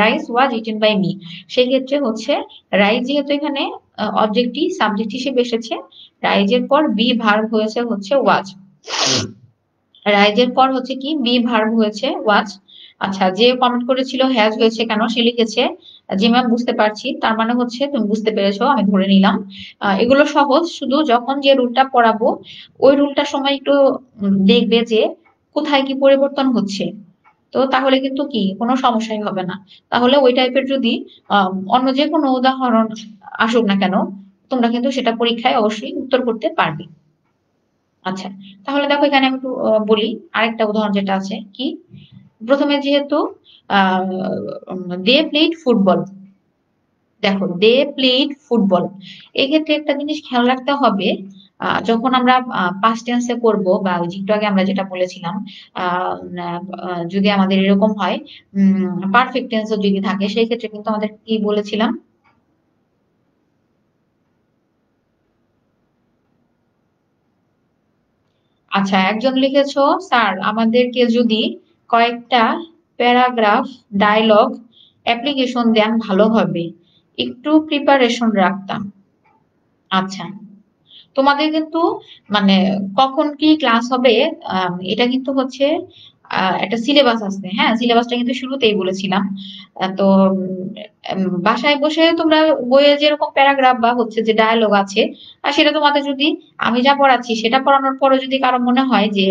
rice was eaten by me. সেই ক্ষেত্রে হচ্ছে রাইস যেহেতু এখানে অবজেক্টই সাবজেক্ট হিসেবে এসেছে, রাইজের পর বি ভার্ব হয়েছে হচ্ছে ওয়াজ। রাইজের পর হচ্ছে কি বি ভার্ব হয়েছে ওয়াজ। আচ্ছা, যে কমেন্ট করেছিল হ্যাজ হয়েছে কেন সে লিখেছে জি ম্যাম বুঝতে পারছি, তার মানে হচ্ছে তুমি বুঝতে পেরেছো, আমি ধরে নিলাম। এগুলো সহজ, শুধু যখন যে রুলটা পড়াবো ওই রুলটার সময় একটু দেখবে যে কোথায় কি পরিবর্তন হচ্ছে। তো তাহলে কিন্তু কি কোনো সমস্যাই হবে না। তাহলে ওই টাইপের যদি অন্য যে কোনো উদাহরণ আসুক না কেন, তোমরা কিন্তু সেটা পরীক্ষায় অবশ্যই উত্তর করতে পারবে। আচ্ছা, তাহলে দেখো এখানে আমি একটু বলি আরেকটা উদাহরণ যেটা আছে কি। প্রথমে যেহেতু দে প্লেড ফুটবল, দেখো দে প্লেড ফুটবল। এক্ষেত্রে একটা জিনিস খেয়াল রাখতে হবে, যখন আমরা পাস্ট টেন্সে করব বা ওই যে একটু আগে আমরা যেটা বলেছিলাম, যদি আমাদের এরকম হয় পারফেক্ট টেন্সও যদি থাকে সেই ক্ষেত্রে কিন্তু আমাদের কি বলেছিলাম। আচ্ছা, একজন লিখেছো স্যার আমাদেরকে যদি কয়েকটা প্যারাগ্রাফ ডায়লগ অ্যাপ্লিকেশন দেন ভালো হবে, একটু প্রিপারেশন রাখতাম। আচ্ছা, তোমাদের কিন্তু মানে কখন কি ক্লাস হবে এটা কিন্তু হচ্ছে একটা সিলেবাস আছে। হ্যাঁ, সিলেবাসটা কিন্তু শুরুতেই বলেছিলাম। তো বাসায় বসে তোমরা বইয়ে যেরকম প্যারাগ্রাফ বা হচ্ছে যে ডায়ালগ আছে, আর সেটা তোমাদের যদি আমি যা পড়াচ্ছি সেটা পড়ানোর পরে যদি কারো মনে হয় যে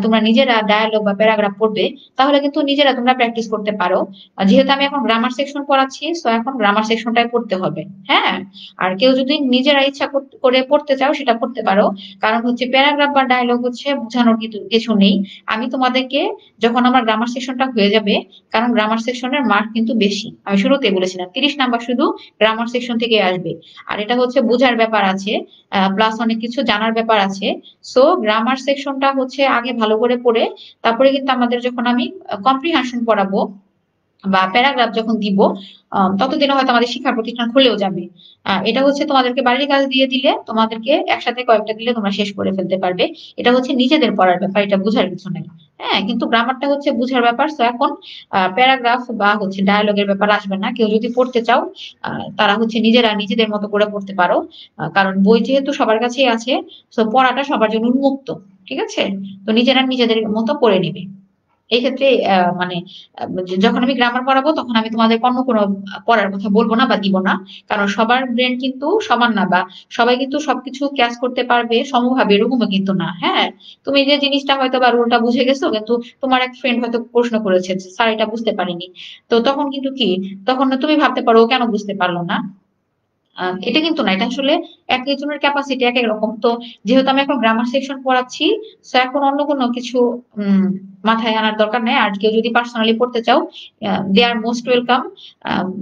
তোমরা নিজেরা ডায়ালগ বা প্যারাগ্রাফ পড়বে, তাহলে কিন্তু নিজেরা তোমরা প্র্যাকটিস করতে পারো। যেহেতু আমি এখন গ্রামার সেকশন পড়াচ্ছি, তো এখন গ্রামার সেকশনটাই পড়তে হবে। হ্যাঁ, আর কেউ যদি নিজেরা ইচ্ছা করে পড়তে চাও সেটা পড়তে পারো। কারণ হচ্ছে প্যারাগ্রাফ বা ডায়লগ হচ্ছে বোঝানোর কিছু নেই। আমি তোমাদেরকে যখন আমার গ্রামার সেকশনটা হয়ে যাবে, কারণ গ্রামার সেকশনের মার্ক কিন্তু বেশি, আমি শুরুতে বলেছিলাম 30 নাম্বার শুধু গ্রামার সেকশন থেকে আসবে। আর এটা হচ্ছে বোঝার ব্যাপার আছে, প্লাস অনেক কিছু জানার ব্যাপার আছে। সো গ্রামার সেকশনটা হচ্ছে আগে ভালো করে পড়ে তারপরে কিন্তু আমাদের যখন আমি কম্প্রিহেনশন পড়াবো, বা প্যারাগ্রাফ যখন দিব, ততদিনে হয়তো আমাদের শিক্ষা প্রতিষ্ঠান খুলেও যাবে। এটা হচ্ছে তোমাদেরকে বাড়ির কাজ দিয়ে দিলে, তোমাদেরকে একসাথে কয়েকটা দিলে তোমরা শেষ করে ফেলতে পারবে। এটা হচ্ছে নিজেদের পড়ার ব্যাপার, এটা বুঝার কিছু নাই। হ্যাঁ, কিন্তু গ্রামারটা হচ্ছে বুঝার ব্যাপার। তো এখন প্যারাগ্রাফ বা হচ্ছে ডায়ালগের ব্যাপার আসবে না। কেউ যদি পড়তে চাও, তারা হচ্ছে নিজেরা নিজেদের মতো করে পড়তে পারো। কারণ বই যেহেতু সবার কাছেই আছে, তো পড়াটা সবার জন্য উন্মুক্ত। ঠিক আছে? তো নিজেরা নিজেদের মতো পড়ে নিবে। এই ক্ষেত্রে মানে যখন আমি গ্রামার পড়াবো, তখন আমি তোমাদের অন্য কোনো পড়ার কথা বলবো না বা দিব না। কারণ সবার ব্রেন কিন্তু সমান না, বা সবাই কিন্তু সবকিছু ক্যাচ করতে পারবে সমভাবে, এরকমও কিন্তু না। হ্যাঁ, তুমি যে জিনিসটা হয়তো বা রুলটা বুঝে গেছো, কিন্তু তোমার এক ফ্রেন্ড হয়তো প্রশ্ন করেছে যে স্যার এটা বুঝতে পারিনি। তো তখন কিন্তু কি, তখন তুমি ভাবতে পারো ও কেন বুঝতে পারলো না। এটা কিন্তু না, এটা আসলে এক একজনের ক্যাপাসিটি এক এক রকম। তো যেহেতু আমি এখন গ্রামার সেকশন পড়াচ্ছি, তো এখন অন্য কোনো কিছু উম মাথায় আনার দরকার নেই। আর কেউ যদি পার্সোনালি পড়তে চাও, দে আর মোস্ট ওয়েলকাম।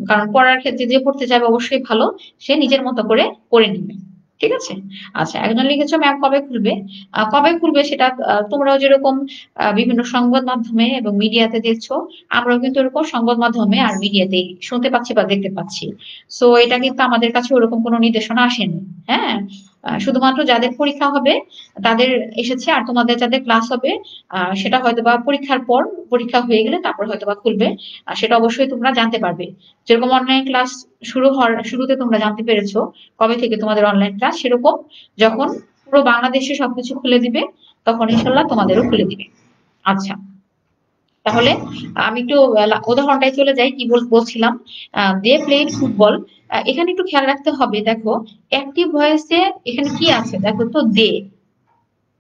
কারণ পড়ার ক্ষেত্রে যে পড়তে চাইবে অবশ্যই ভালো, সে নিজের মতো করে পড়ে নিবে। ঠিক আছে? আচ্ছা, একজন লিখেছো ম্যাম কবে খুলবে। কবে খুলবে সেটা তোমরাও যেরকম বিভিন্ন সংবাদ মাধ্যমে এবং মিডিয়াতে দেখছো, আমরাও কিন্তু এরকম সংবাদ মাধ্যমে আর মিডিয়াতেই শুনতে পাচ্ছি বা দেখতে পাচ্ছি। সো এটা কিন্তু আমাদের কাছে ওরকম কোনো নির্দেশনা আসেনি। হ্যাঁ, শুধুমাত্র যাদের পরীক্ষা হবে তাদের এসেছে, আর তোমাদের যাদের ক্লাস হবে সেটা হয়তোবা পরীক্ষার পর, পরীক্ষা হয়ে গেলে তারপর হয়তোবা খুলবে। আর সেটা অবশ্যই তোমরা জানতে পারবে। যেরকম অনলাইন ক্লাস শুরু হওয়ার শুরুতে তোমরা জানতে পেরেছো কবে থেকে তোমাদের অনলাইন ক্লাস, সেরকম যখন পুরো বাংলাদেশে সবকিছু খুলে দিবে, তখন ইনশাল্লাহ তোমাদেরও খুলে দিবে। আচ্ছা, তাহলে আমি একটু উদাহরণটাই চলে যাই। কি বলছিলাম, দে প্লেড ফুটবল। এখানে একটু খেয়াল রাখতে হবে। দেখো, অ্যাক্টিভ ভয়েসে এখানে কি আছে দেখো তো, দে।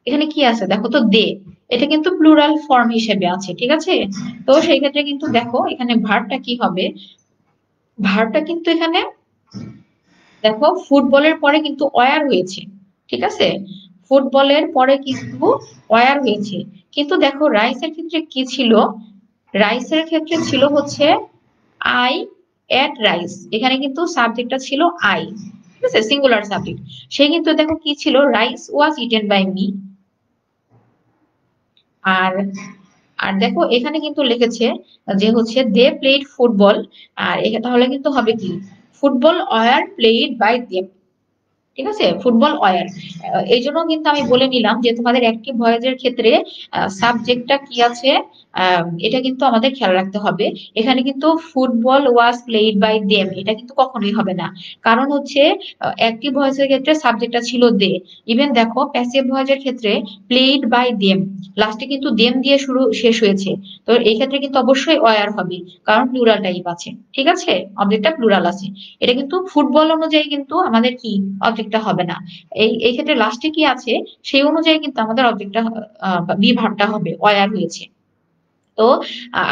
এখানে কি আছে দেখো তো, দে। এটা কিন্তু প্লুরাল ফর্ম হিসেবে আছে। ঠিক আছে? তো সেই ক্ষেত্রে কিন্তু দেখো এখানে ভার্বটা কি হবে। ভার্বটা কিন্তু এখানে দেখো ফুটবলের পরে কিন্তু ওয়্যার হয়েছে। ঠিক আছে? ফুটবলের পরে কিন্তু ওয়্যার হয়েছে। কিন্তু দেখো রাইসের ক্ষেত্রে কি ছিল, রাইসের ক্ষেত্রে ছিল হচ্ছে আই এট রাইস। এখানে কিন্তু সাবজেক্টটা ছিল আই। ঠিক আছে? Singular subject. সে কিন্তু দেখো কি ছিল, rice was eaten by me. আর আর দেখো এখানে কিন্তু লিখেছে যে হচ্ছে দে প্লেড ফুটবল। আর তাহলে কিন্তু হবে কি, football were played by them. ঠিক আছে? Football were. এই জন্য কিন্তু আমি বলে নিলাম যে তোমাদের অ্যাক্টিভ ভয়েসের ক্ষেত্রে সাবজেক্টটা কি আছে, এটা কিন্তু আমাদের খেয়াল রাখতে হবে। এখানে কিন্তু football was played by them এটা কিন্তু কখনোই হবে না। কারণ হচ্ছে অ্যাক্টিভ ভয়েসের ক্ষেত্রে সাবজেক্টটা ছিল দে। ইভেন দেখো প্যাসিভ ভয়েসের ক্ষেত্রে প্লেড বাই দেম, লাস্টে কিন্তু দেম দিয়ে শুরু শেষ হয়েছে। তো এই ক্ষেত্রে কিন্তু অবশ্যই ওয়্যার হবে, কারণ প্লুরাল টাইপ আছে। ঠিক আছে? অবজেক্টটা প্লুরাল আছে। এটা কিন্তু ফুটবল অনুযায়ী কিন্তু আমাদের কি, অবজেক্টটা হবে না। এই ক্ষেত্রে লাস্টে কি আছে সেই অনুযায়ী কিন্তু আমাদের অবজেক্টটা বি ভার্বটা হবে, ওয়্যার হয়েছে। তো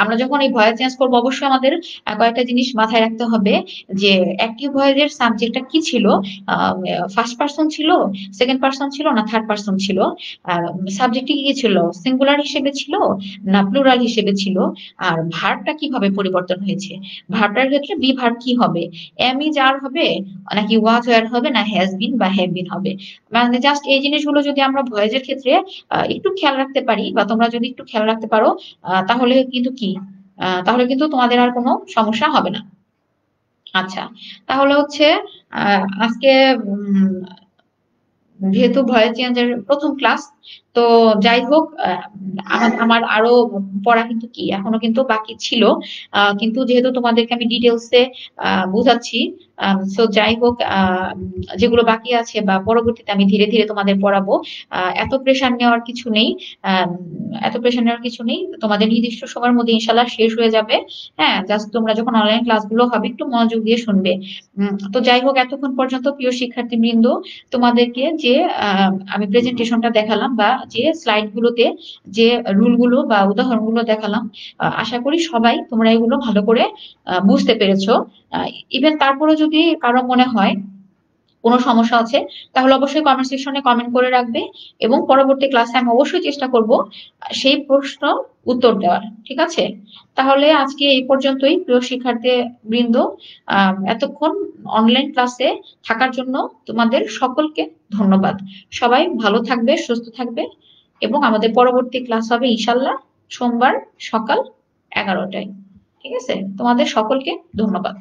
আমরা যখন এই ভয়েস চেঞ্জ করবো, অবশ্যই আমাদের কয়েকটা জিনিস মাথায় রাখতে হবে। যে অ্যাক্টিভ ভয়েসের সাবজেক্টটা কি ছিল, ফার্স্ট পার্সন ছিল, সেকেন্ড পার্সন ছিল, না থার্ড পার্সন ছিল। সাবজেক্টটি কি ছিল, সিঙ্গুলার হিসেবে ছিল না প্লুরাল হিসেবে ছিল। আর ভার্বটা কিভাবে পরিবর্তন হয়েছে। ভার্বটার ক্ষেত্রে বি ভার্ব কি হবে, এম ইজ আর হবে, নাকি ওয়াজ ওয়্যার হবে, না হ্যাজ বিন বা হ্যাভ বিন হবে। মানে জাস্ট এই জিনিসগুলো যদি আমরা ভয়েসের ক্ষেত্রে একটু খেয়াল রাখতে পারি, বা তোমরা যদি একটু খেয়াল রাখতে পারো, তাহলে কিন্তু কি, তাহলে কিন্তু তোমাদের আর কোনো সমস্যা হবে না। আচ্ছা, তাহলে হচ্ছে আজকে যেহেতু ভয়েস চেঞ্জের প্রথম ক্লাস, তো যাই হোক, আমার আমার আরো পড়া কিন্তু কি এখনো কিন্তু বাকি ছিল। কিন্তু যেহেতু তোমাদেরকে আমি ডিটেলসে বুঝাচ্ছি, তো যাই হোক, যেগুলো বাকি আছে বা পরবর্তীতে আমি ধীরে ধীরে তোমাদের পড়াবো। এত প্রেশার নেওয়ার কিছু নেই। আহ, এত প্রেশার নেওয়ার কিছু নেই, তোমাদের নির্দিষ্ট সময়ের মধ্যে ইনশাল্লাহ শেষ হয়ে যাবে। হ্যাঁ, জাস্ট তোমরা যখন অনলাইন ক্লাসগুলো হবে একটু মনোযোগ দিয়ে শুনবে। তো যাই হোক, এতক্ষণ পর্যন্ত প্রিয় শিক্ষার্থী বৃন্দ, তোমাদেরকে যে আমি প্রেজেন্টেশনটা দেখালাম, বা যে স্লাইড গুলোতে যে রুল গুলো বা উদাহরণ গুলো দেখালাম, আশা করি সবাই তোমরা এগুলো ভালো করে বুঝতে পেরেছো। ইভেন তারপরে যদি কারো মনে হয় কোনো সমস্যা আছে, তাহলে অবশ্যই কমেন্ট সেকশনে কমেন্ট করে রাখবে। এবং পরবর্তী ক্লাসে আমি অবশ্যই চেষ্টা করব সেই প্রশ্ন উত্তর দেওয়ার। ঠিক আছে? তাহলে আজকে এই পর্যন্তই প্রিয় শিক্ষার্থী বৃন্দ। এতক্ষণ অনলাইন ক্লাসে থাকার জন্য তোমাদের সকলকে ধন্যবাদ। সবাই ভালো থাকবে, সুস্থ থাকবে। এবং আমাদের পরবর্তী ক্লাস হবে ইনশাল্লাহ সোমবার সকাল 11টায়। ঠিক আছে? তোমাদের সকলকে ধন্যবাদ।